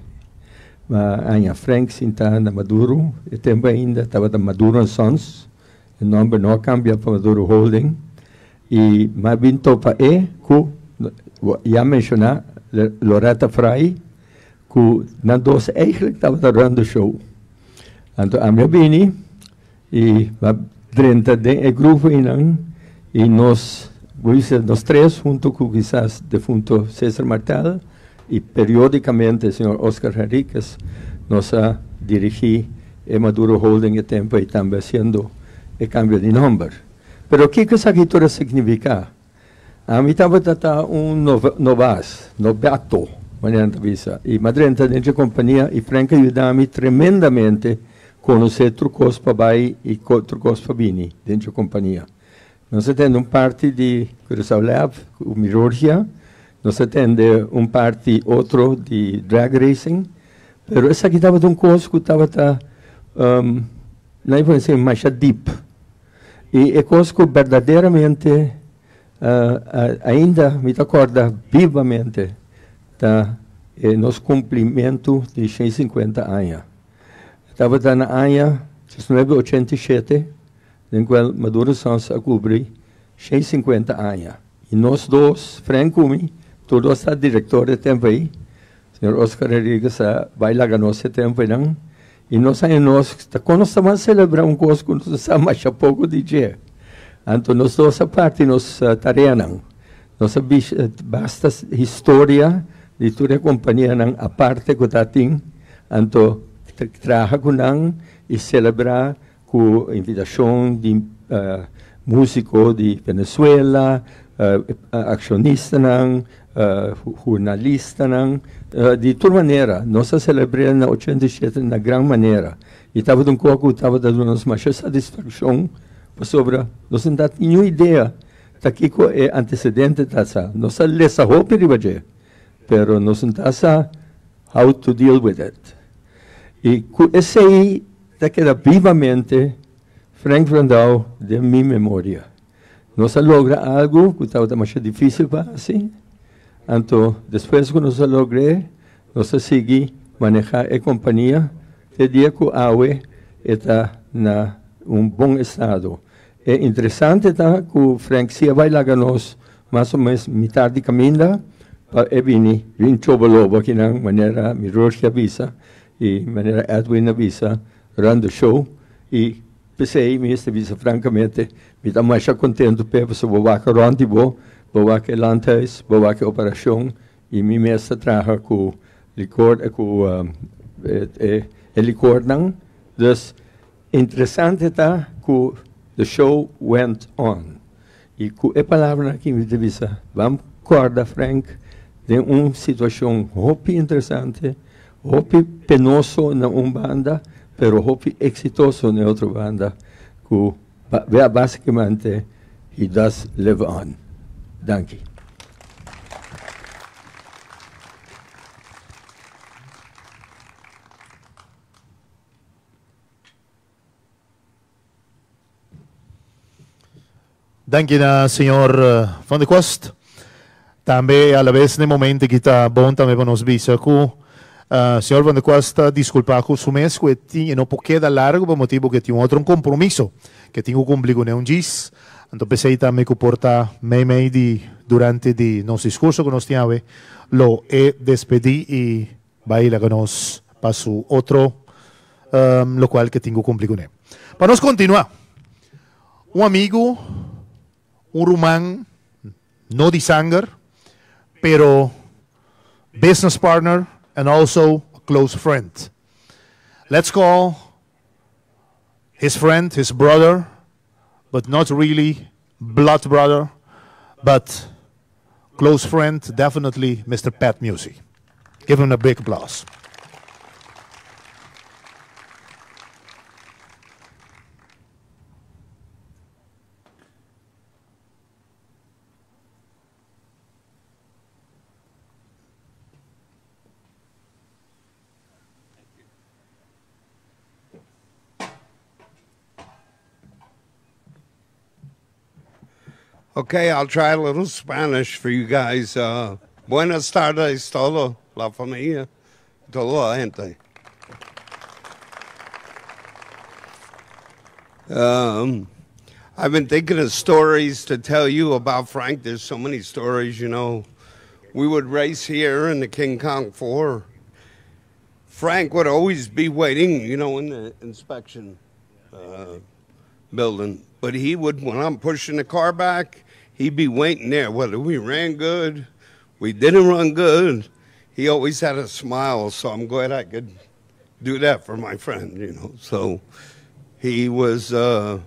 Mas Frank sinta na Maduro, e também ainda estava da Maduro Sons, o nome não cambia para Maduro Holding. E mas vinto para que já mencionar Loretta Frey, que na doce eigenlijk estava dando show. Então a minha bini e dentro do grupo e nós três, junto com quizás defunto César Martel e periodicamente o senhor Oscar Henriquez, nós dirigimos o Maduro Holding e tempo e também sendo o cambio de nome. Mas o que essa história significa? A mim estava novato, maneira de vista, e madrenta dentro da companhia e Frank ajudou-me tremendamente a conhecer trucos para bai e trucos para bini dentro da companhia. Nós temos parte de Curaçao Lab, o Mirorgia, nós temos parte outro de drag racing, mas essa aqui estava um curso que estava não vou dizer mais deep. E é coisa que verdadeiramente ainda me acorda vivamente da nosso cumprimento de 150 anos. Estava na ano 1987, em qual Maduro Sons a cobrir 150 anos. E nós dois, Frank e eu, todos os diretores também, o senhor Oscar Henriquez vai lá no nosso tempo, e nós quando estamos celebrando coisa que nós estamos mais a pouco de dia. Então, nós dois a parte, nós tareamos. Nós basta história de toda a companhia, a parte que está tem, então, trabalhar com e celebrar com a invitação de músicos de Venezuela, acionistas, jornalistas, de toda maneira. Nós celebramos na 87 na grande maneira. E estava um pouco, estava dando uma maior satisfação sobre, nós não temos nenhuma ideia daqui que é antecedente dessa. Nós lemos a roupa de hoje, mas nós não sabemos how to deal with it. E esse aí, queda vivamente Frank Brandao de minha memória. Nós logra algo que estava mais difícil para assim. Então, depois que nós logramos, nós seguimos manejar a companhia de dia que a água está em bom estado. É interessante que o Frank se vai lá nós mais ou menos metade de caminho para vir em Chobolobo, aqui na maneira Mirorgia avisa e maneira Edwin avisa, run the show e pensei, me avisa francamente, me dá mais contente para se vou que rendezvous, vou que lantes, vou que operação e me mestre traga com licor, com licor não. Dus interessante está que the show went on. E com a palavra que me avisa, vamos acordar Frank de uma situação muito interessante, muito penoso na uma banda, mas muito exitoso na outra banda, que basicamente he does live on. Danke. Danke na senhor Van der Kwast. Também, a la vez, no momento que está bom também para nós bisa que senhor Van de Costa desculpar com o mês que tinha não pode dar largo por motivo que tinha outro compromisso que tinha que cumprir com um dias. Então pensei também que porta meio de durante de nosso discurso que nós tínhamos lo despedi e vai lá que nós passo outro lo qual que tinha que cumprir com ele. Para nós continuar, amigo, román, no de sangue, pero business partner and also a close friend. Let's call his friend, his brother, but not really blood brother, but close friend, definitely Mr. Pat Musi. Give him a big applause. Okay, I'll try a little Spanish for you guys. Buenas tardes, todo la familia, toda la gente. I've been thinking of stories to tell you about Frank. There's so many stories, you know. We would race here in the King Kong 4. Frank would always be waiting, you know, in the inspection building. But he would, when I'm pushing the car back, he'd be waiting there. Whether we ran good, we didn't run good, he always had a smile. So I'm glad I could do that for my friend, you know. So he was a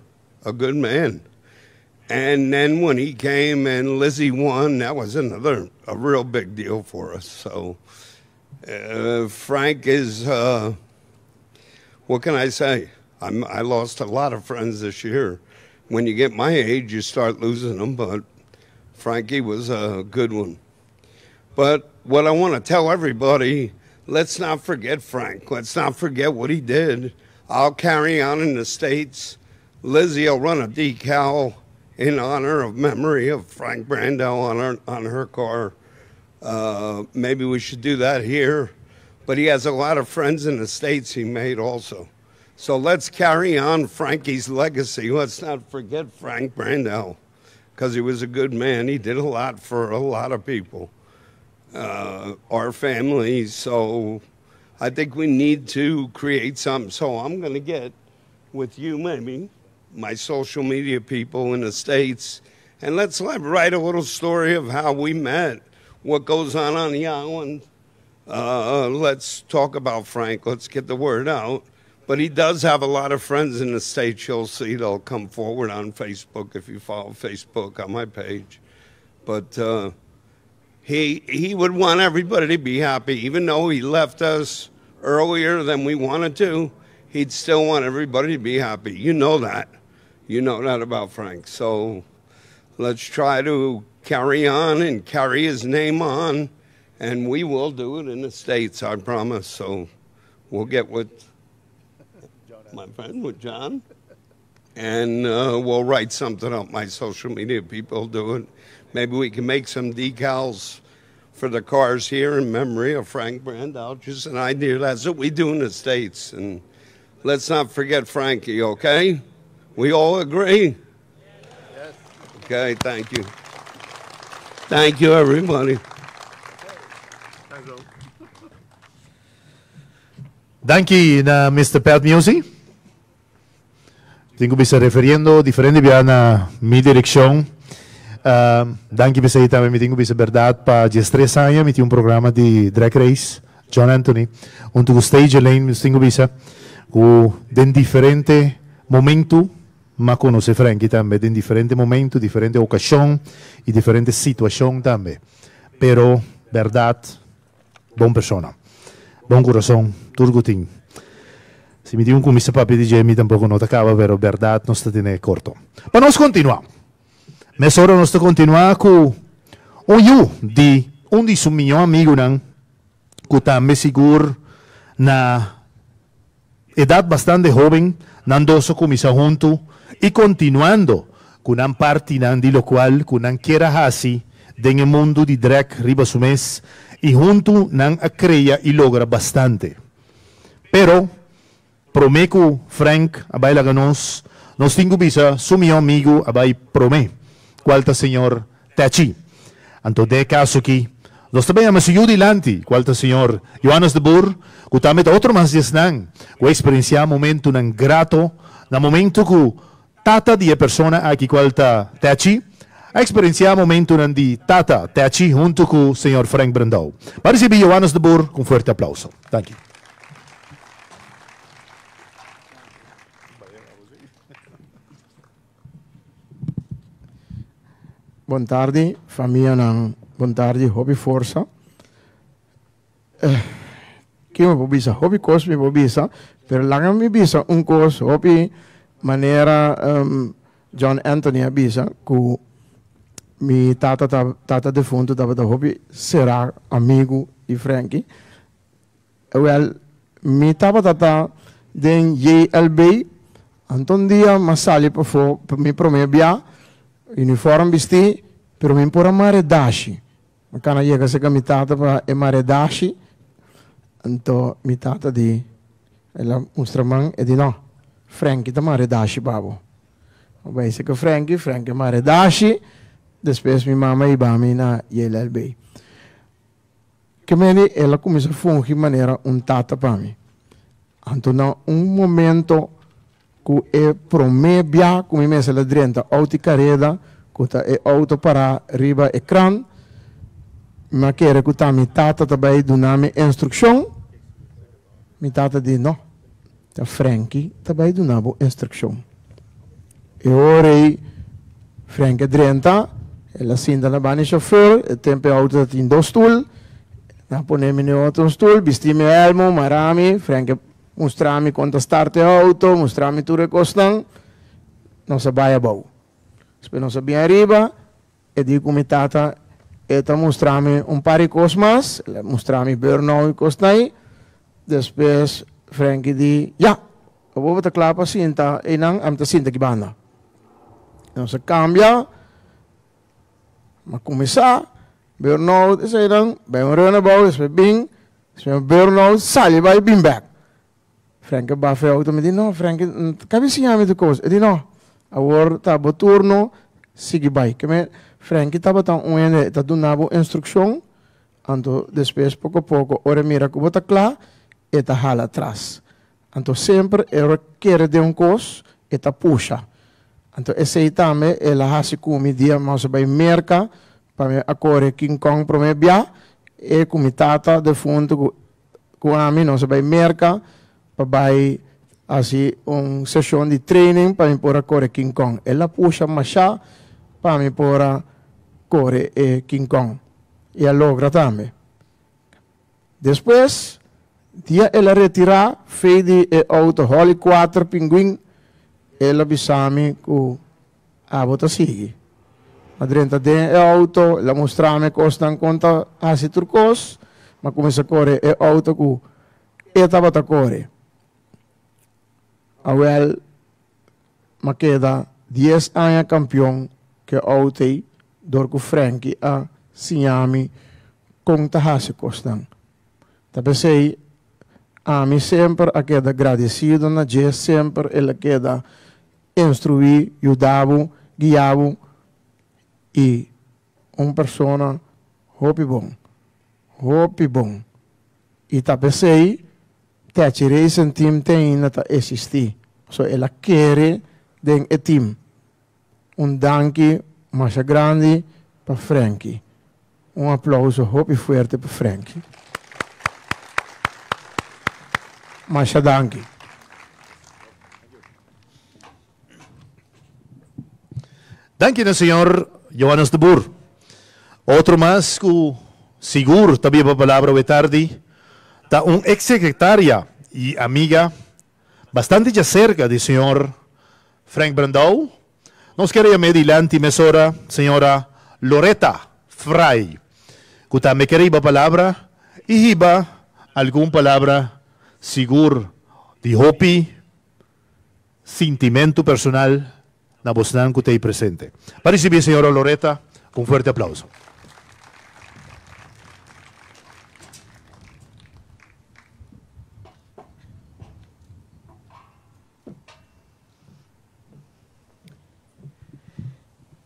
good man. And then when he came and Lizzie won, that was a real big deal for us. So Frank is, what can I say? I lost a lot of friends this year. When you get my age, you start losing them, but Frankie was a good one. But what I want to tell everybody, let's not forget Frank. Let's not forget what he did. I'll carry on in the States. Lizzie will run a decal in honor of memory of Frank Brandau on her car. Maybe we should do that here. But he has a lot of friends in the States he made also. So let's carry on Frankie's legacy. Let's not forget Frank Brandau, because he was a good man. He did a lot for a lot of people, our family. So I think we need to create something. So I'm going to get with you, maybe, my social media people in the States, and let's write a little story of how we met, what goes on the island. Let's talk about Frank. Let's get the word out. But he does have a lot of friends in the States. You'll see they'll come forward on Facebook if you follow Facebook on my page. But he would want everybody to be happy. Even though he left us earlier than we wanted to, he'd still want everybody to be happy. You know that. You know that about Frank. So let's try to carry on and carry his name on. And we will do it in the States, I promise. So we'll get with my friend, with John, and we'll write something up. My social media people do it. Maybe we can make some decals for the cars here in memory of Frank Brandau. Just an idea. That's what we do in the States. And let's not forget Frankie, okay? We all agree? Yes. Okay, thank you. Thank you, everybody. Danke na Mr. Pat Musi. Tengo que estar referiendo diferente a mi dirección. Danke per sei também, me tenho que verdade para 13 anos, me tinha programa de drag race, John Anthony, onde o stage lane me tenho que den diferente momento, ma conosce Frankie também, den diferente momento, diferente ocasión e diferente situação também. Pero verdade, bom persona, bom coração, tudo tem. Se mi dicono come se papi di Jamie tampoco non acaba, però verdad non sta tenendo corto. Ma noi continuiamo. Mes ora noi continuiamo con di un di suo mio amigo che también sicuro na edad bastante joven, nandoso comisa junto e continuando con un parte di lo qual con un quiera hasi del mundo de drag riba su mes y junto nan a crea y logra bastante. Pero, promeco Frank, abay la ganos, nos tengo visa, su mi amigo, abay prome, qualta señor Tachi. Anto de caso aquí, nós também ama seguir dilante, qualta senhor Johannes de Boer, que também outro mais desnang, que experienciar momento nan grato, na momento que tata de persona aqui qualta Tachi, a experienciar momento nan di tata Tachi junto com o senhor Frank Brandão. Para receber Johannes de Boer com forte aplauso. Thank you. Boa tarde, família ng boa tarde, hobby força. Que me bisa, hobby cos me bisa, pero lang me bisa cos hobby maneira John Anthony bisa ku mi tata defunto tava da hobby será amigo e Frankie. Well, mi tata den JLB Anton dia masali pa fo mi promebia uniform vesti pero mi pora mare dashi makana yega se mi tata pa e mare dashi anto mi tata di ela unstraman e di no Frankie ta mare dashi babo vai se che Frankie mare dashi depois mi mamma e bami na JLB che me ela começa a fungir maneira tata pa mi anto na momento que é promebia come messa la drenta auto carreda que é auto para riba ecrã ma che recuta mi tata também do nome instrução mi tata di no ta Frankie também do nome instrução e ora Frankie drenta ela sinda la bani chauffeur e tempo auto in do stool na ponemi ne outro stool vestimi elmo marami Frankie mostrami quanto starte auto, mostrami tu recostan, non sabia bau. Spero non sabia arriba, e dico mi tata, e ta mostrami par de cos mas, mostrami burnout costai, depois Frankie di, ja, vou botar clapa cinta, e não, am ta cinta que banda. Não se cambia, mas começar, burnout, e sei dan, bem um runabout, depois bing, depois burnout, sai, vai bing back. Frank baffe auto mi di no Frank capisciamo di cose e di no a tabo turno sigi bai che me Frank taba tan uene ta donavo instruction anto depois poco ora mira como ta cla e ta hala atrás anto sempre era querer de cos e ta puxa anto esse tame e la hasi come dia mas bai merca pa me acore King Kong promebia e comitata de fundo com a mim não se bai merca pabai assim sessão de training para me pôr a correr King Kong. Ela puxa machá para me pôr a correr King Kong. E ela logra também. Depois, dia ela retirar, fez de auto Holly 4 pinguim, ela bisami com a bota sigue. A drenta de auto, ela mostrame costan conta assim turcos, mas começa a correr auto com e tava a correr. Awel, ma queda 10 anos campeão que autei dorco Frankie a Siami com tahasi costan. Tapesei a mim sempre a queda agradecido na dia sempre ela queda instruir, ajudava, guiava e persona hopi bom. E tapesei te tirei sentim tem na ta existir. So ela quer den team. Danke mais grande para Frankie. Aplauso hopi forte para Frankie. Mas danke. Danke na senhor Johannes de Boer. Outro mais que seguro também a palavra de tarde. Da ex-secretária e amiga bastante já cerca do senhor Frank Brandão. Nós queremos adiante, mesora, senhora Loretta Frey. Que também queria a palavra e hiba alguma palavra seguro de hopi, sentimento personal na Bosnan que tem presente. Para receber a senhora Loretta, com forte aplauso.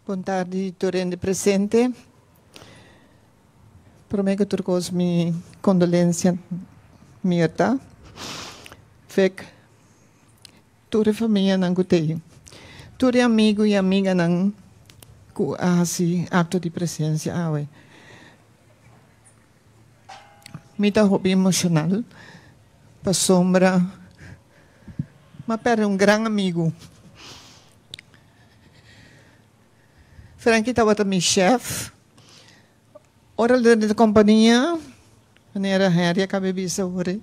Boa tarde, torrente presente. Prometo que trocos minha condolência, Mirta. Fek, ture família não gostei. Ture amigo e amiga não com assim ato de presença, awe. Mita hobby emocional, pa sombra, mas perde grande amigo. Frankie estava meu chefe. Ora da companhia, maneira Harry acabei de saber.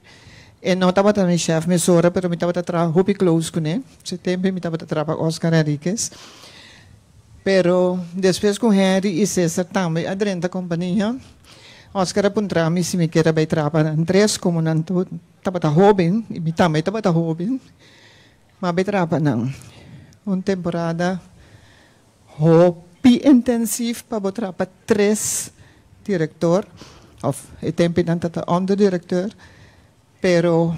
E não estava meu chefe, minha sora, mas eu estava trabalhando hobby close com ele. Setembro eu estava trabalhando com Oscar Henriquez. Pero depois com Harry e César também, a dentro da companhia, Oscar apontou-me se me queria bem trabalhar em três, como não estava jovem, e também estava jovem, mas bem trabalhando. Uma temporada hobby intensivo para trabalhar três diretor, of e tempo não estava onderdirecteur, pero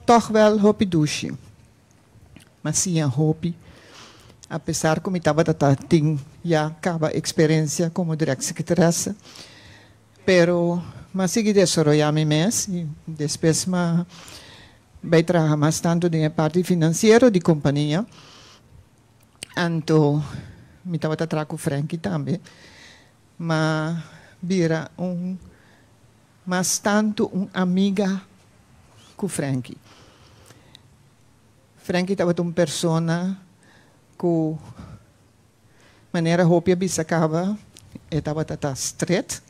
toch wel hobby douche. Mas sim, hobby. Apesar que eu estava tendo já acaba experiência como direct secretária, pero mas segui desarrollar-me mais e depois vai trabalhar mais tanto na parte financeira da companhia. Então, eu estava trabalhando com o Frankie também, mas vira mais tanto amiga com o Frankie. Frankie estava uma pessoa com maneira hobby bisacava, estava straight,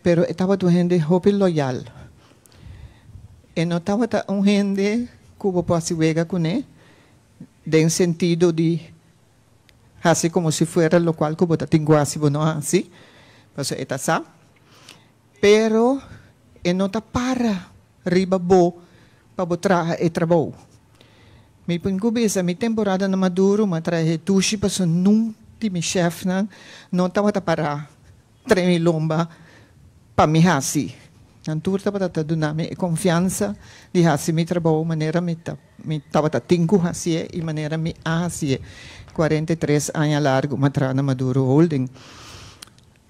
pero estava uma gente hobby loyal. E não estava uma gente que eu posso ver com ele, no sentido de assim como se fosse o qual que eu tenho assim, não assim, mas é assim. Pero não está para riba bo para trabalhar e trabalho. Me pingubisa, minha temporada na Maduro, mas traje tushi para num de meu chefe não estava para treinar lomba para me assim. Nantur estava dando me confiança de assim me trabalho maneira me estava tingo assim e maneira me assim 43 anos largo matra na Maduro Holding.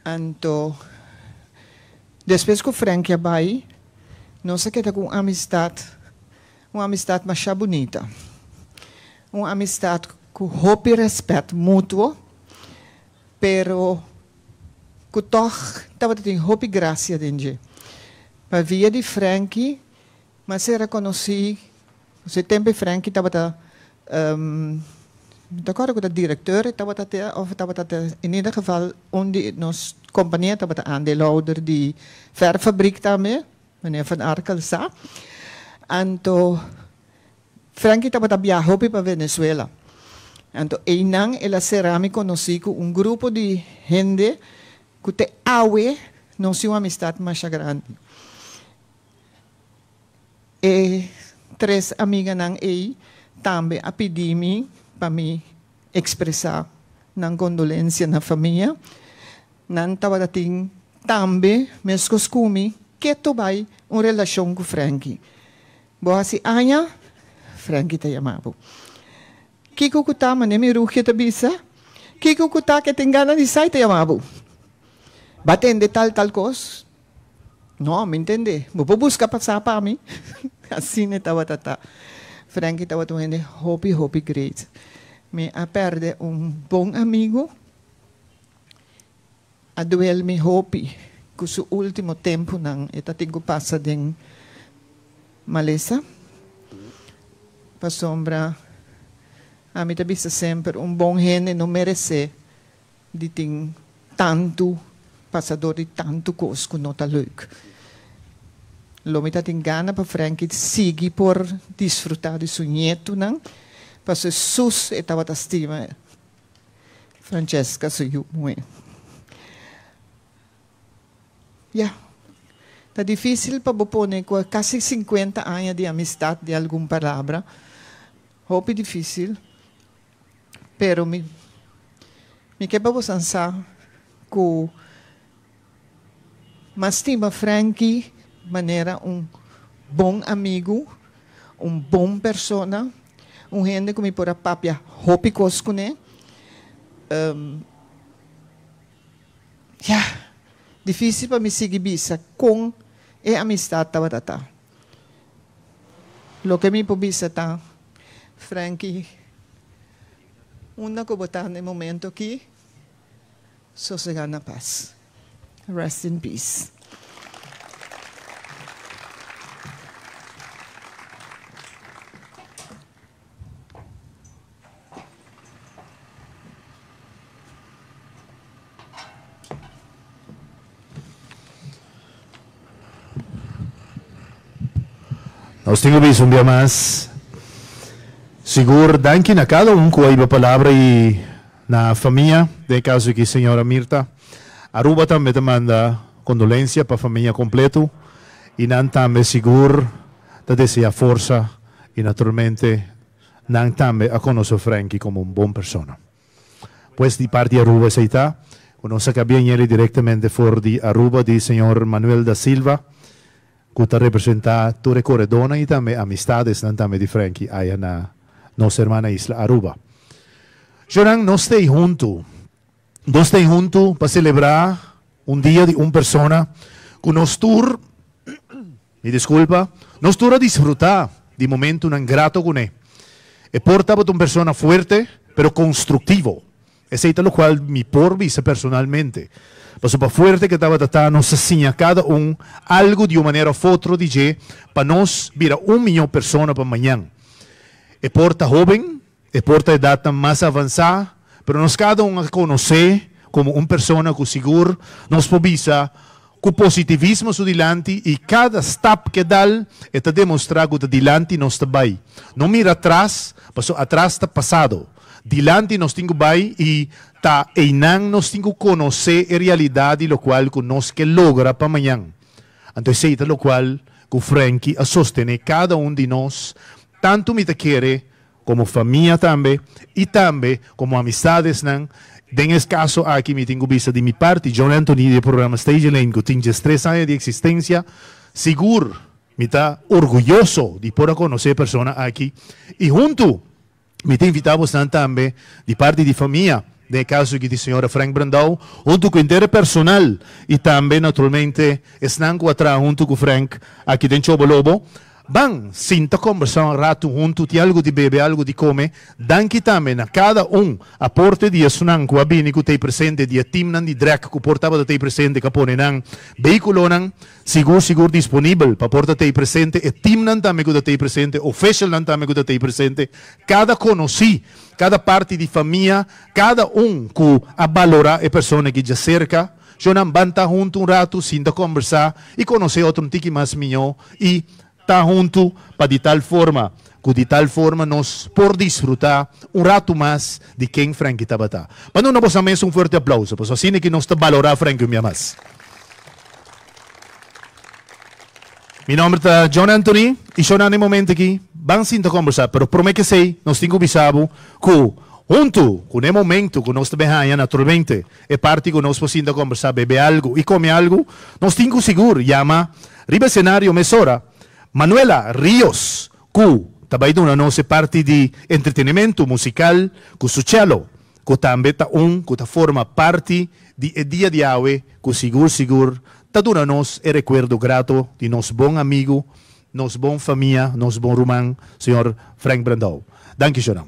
Então depois que o Frankie vai, não se queda com uma amistade mais bonita. Uma amistade com hope e respeito mútuo, pero que toch estava tendo hope e graça dentro. Para via de Frankie, mas era conhecido, o tempo Frankie estava de acordo com o diretor, estava in ieder geval onde nos companhia estava aandeelhouder de verfabriek também, meneer Van Arkel sa. Então Frankie estava viajando para Venezuela. Então, einang ela será me conhecido com grupo de gente que te awe não se uma amistade mais grande. E três amigas não aí também a pedir-me para me expressar na condolência na família. Não estava tendo também mesmo comigo que tu vai uma relação com Frankie. Boa assim, Anya, Frankie te chamava. Kiko kuta mane me ruhe te bisa. Kiko kuta que tem ganas de sair te chamava. Batende tal coisa. Não, me entende? Vou buscar passar para mim. Assim estava tata. Frankie estava tomando hobby great. Me a perde bom amigo. A duel me hobby. Com o último tempo não. Eta tenho passado em Malesa. Para sombra. A mim também sempre bom gente não merece de ter tanto passador de tanto coisa que não está leuk. Lomita tem gana para Frankie seguir por desfrutar de seu neto, não? Para ser sus estava a estima. Francesca saiu muito. Yeah. Está difícil para pôr com quase 50 anos de amistade de alguma palavra. Hope difícil. Pero me quebra pensar que mas estima Frankie maneira bom amigo, bom persona, gente que me pode papia hopi com ele, difícil para mim seguir bisa com a amistade tava. Lo que me pobisa tá, Frankie, una que botar no momento aqui, sossegar na paz. Rest in peace. Nós temos um dia mais. Seguro, danke na cada com a palavra e na família, de caso que a senhora Mirta. Aruba também te manda condolência para a família completo. E não também seguro, te deseja força e naturalmente não também a conhecer Frankie como uma boa pessoa. Pois de parte de Aruba se está, conosco que bien ele diretamente fora de Aruba, de senhor Manuel da Silva, que está representa Torre Corredona e também amistades também de Frankie aí na nossa irmã isla Aruba. Jorang, nós estamos juntos para celebrar dia de uma pessoa que nos tour, me desculpa, nos tour a desfrutar de momento um grato com ele. E portava uma pessoa forte, pero construtivo. Ese es lo cual me porvisa personalmente. Paso para fuerte que estaba tratando, nos enseña cada algo de una manera u otra, para nos vira 1 millón de personas para mañana. E porta joven, e porta edad más avanzada, pero nos cada a conocer como una persona que seguro nos povisa con positivismo su dilante y cada step que da está demostrar que dilante nos está bem. No mira atrás, paso atrás está pasado. Dilante nós temos bem e tá einang nós temos conhecer a realidade lo qual que nós que logra para amanhã. Então é lo qual que Frankie a sostener cada de nós, tanto me te quer como família também e também como amistades não. Nesse caso aqui me tenho vista de minha parte, John Anthony do programa Stage Lane, que tem 3 anos de existência, seguro me está orgulhoso de poder conhecer pessoas aqui e junto me tem invitado também de parte de família, no caso de senhora Frank Brandão, junto com o inteiro personal e também, naturalmente, estão atrás junto com o Frank, aqui dentro do Lobo. Bang, sinta conversar rato junto, de algo de beber, algo de comer, danke também a cada aporte de sunan que abini que tem presente, de team de drag que portava de ter presente, que pone nan, veículo nan, seguro disponível para portar ter presente, e team nan também que ter presente, official nan também que ter presente, cada conheci, cada parte de família, cada que a valorar a pessoa que já cerca, eu não banta junto rato, sinta conversar e conhecer outro tique mais melhor e está junto para de tal forma nós por desfrutar rato mais de quem Frankie estava. Para nós também forte aplauso, pois assim é que nós valorar Frankie minha mais. Meu nome é John Anthony e eu no momento aqui vamos sinta conversar, pero prometo que sei, nós temos visado que junto com o momento que nós trabalhamos naturalmente é parte que nós podemos conversar, beber algo e comer algo, nós temos seguro, chama riba cenário mesora Manuela Ríos, que também na nossa parte de entretenimento musical, que su cello, que também que forma parte do dia de hoje, que seguro, está dando nos o recuerdo grato de nosso bom amigo, nossa boa família, nosso bom irmão, senhor Frank Brandão. Danke schön.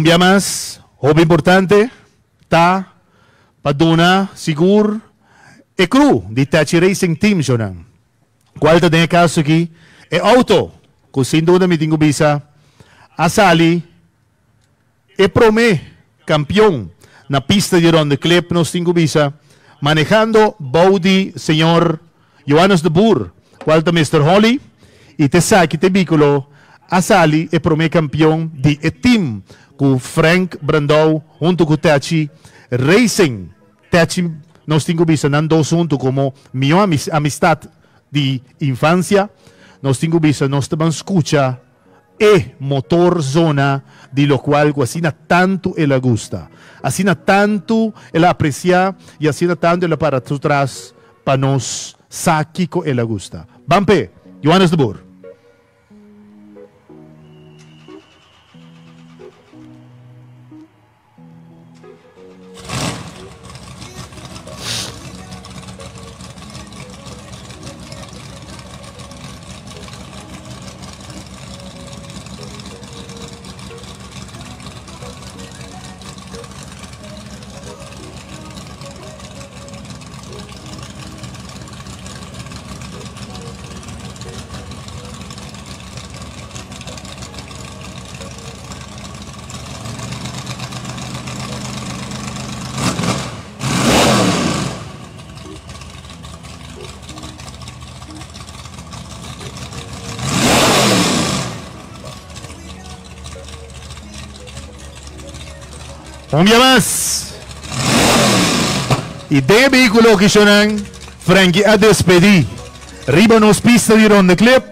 Dia mais, hobby importante, está Paduna, seguro, e cru di Tachi Racing Team, Jonan. Qual tem caso aqui? É auto, que sem dúvida me tenho bisa, a Sali, e promê, campeão, na pista de Ronde Club, nós tenho bisa, manejando Baudi, senhor Johannes de Boer, qual tem Mr. Holly, e te saque te bículo, a Sali, e promê campeão de team, com Frank Brandão, junto com Tachi, Racing, Tachi, nós temos visto andando junto como minha amistade de infância, nós temos visto, nós também escuta e motor zona, de lo qual assim tanto ela gusta, assim tanto ela aprecia e assim tanto ela para trás para nós saque que ela gusta. Bampe, Johannes de Boer. Un día más. Y de vehículo que sonan, Frankie a despedir. Riba nos pista de ronde clip.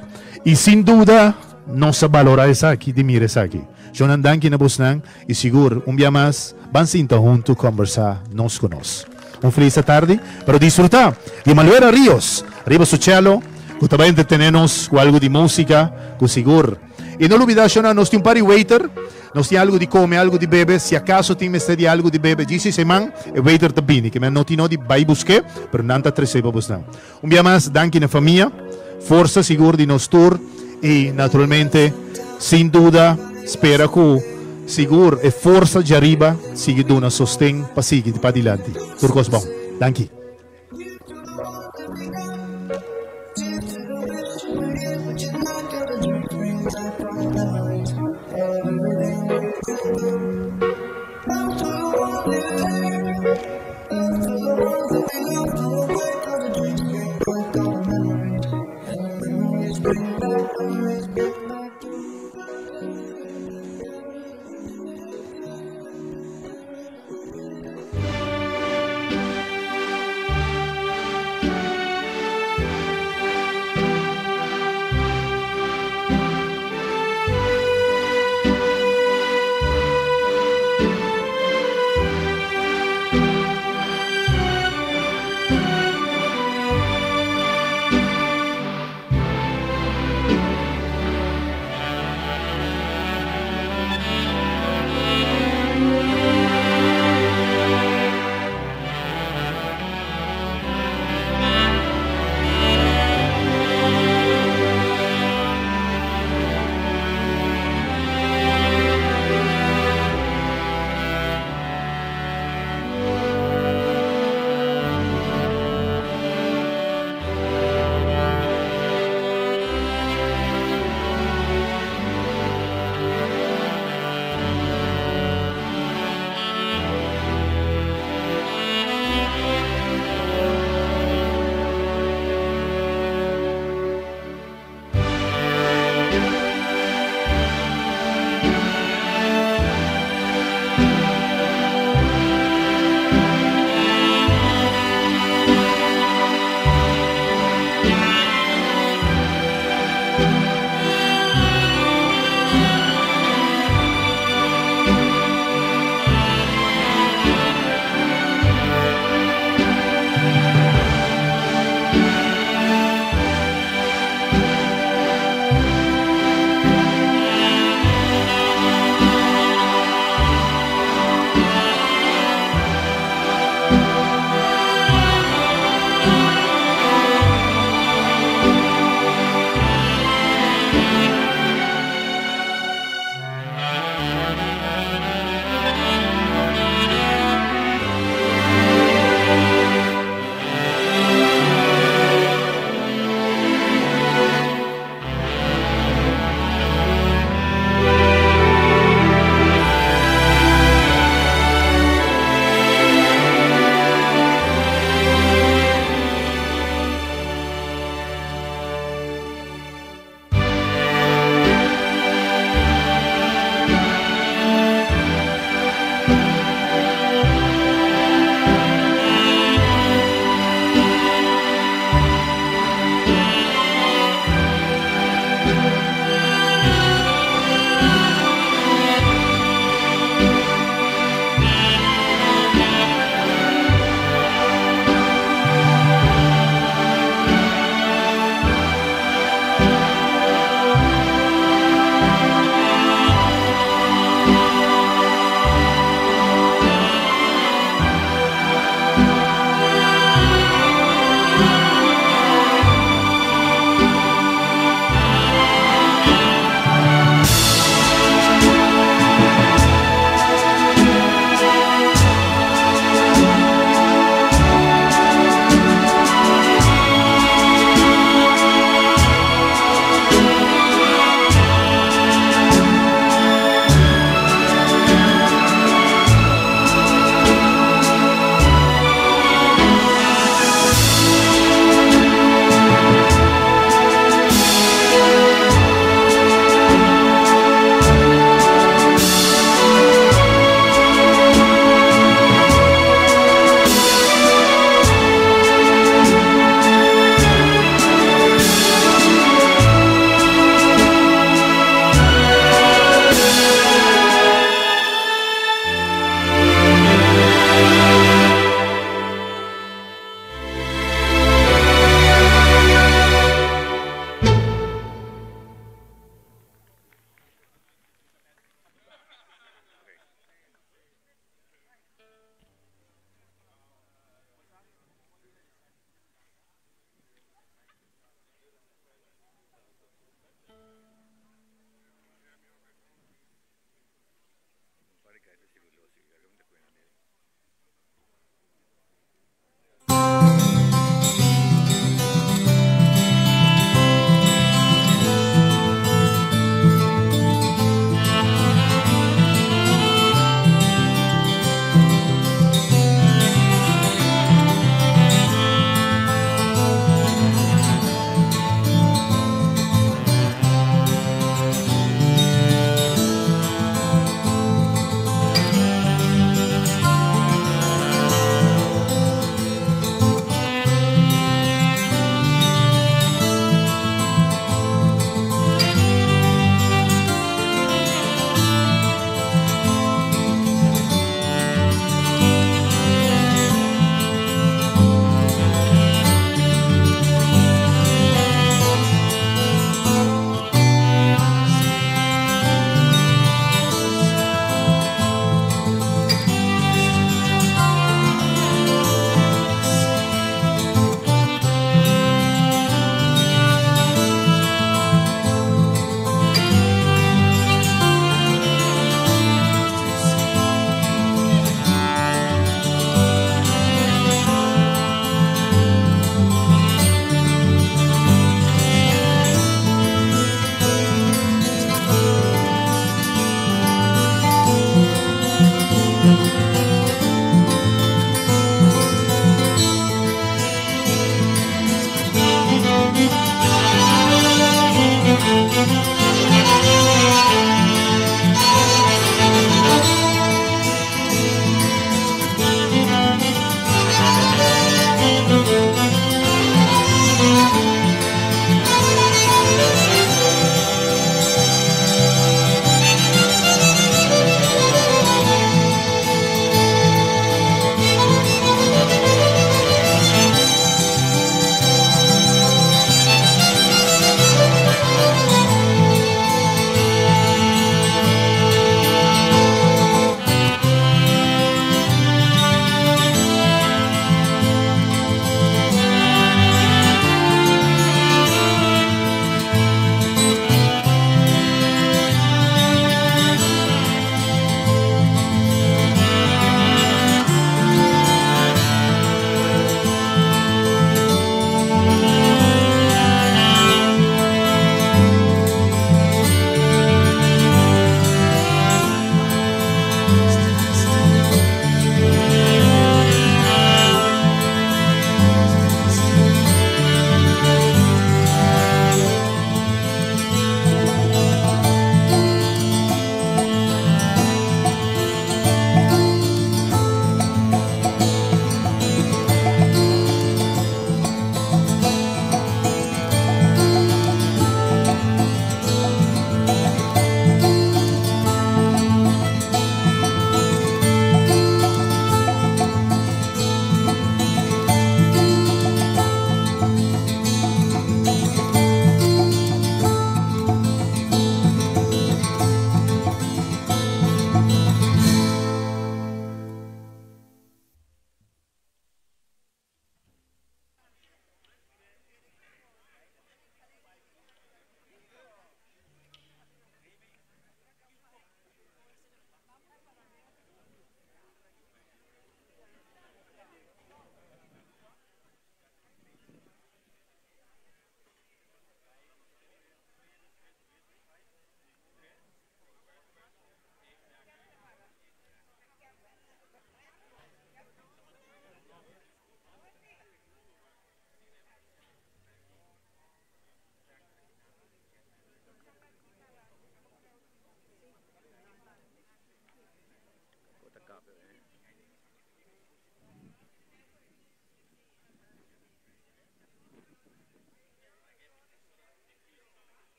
Y sin duda, no se valora esa aquí, de mire esa aquí. Sonan dan que busnan. Y seguro, un día más, van sinto junto conversar, nos conoce. Un feliz tarde, pero disfrutar. Y Manuela Ríos, arriba su cello, que también entretenernos con algo de música, con seguro. Y no olvidar, Shona, nos tiene un party waiter, nos tiene algo de comer, algo de beber. Si acaso tiene de algo de beber, dice seman, el waiter también, que me no tiene de vai busque, pero nanta tres para buscar. Un día más, danke en familia, forza seguro de nos tour, y naturalmente, sin duda, espera que seguro e forza de arriba sigue dando sostén para seguir para adelante. Turcos bom. Danke.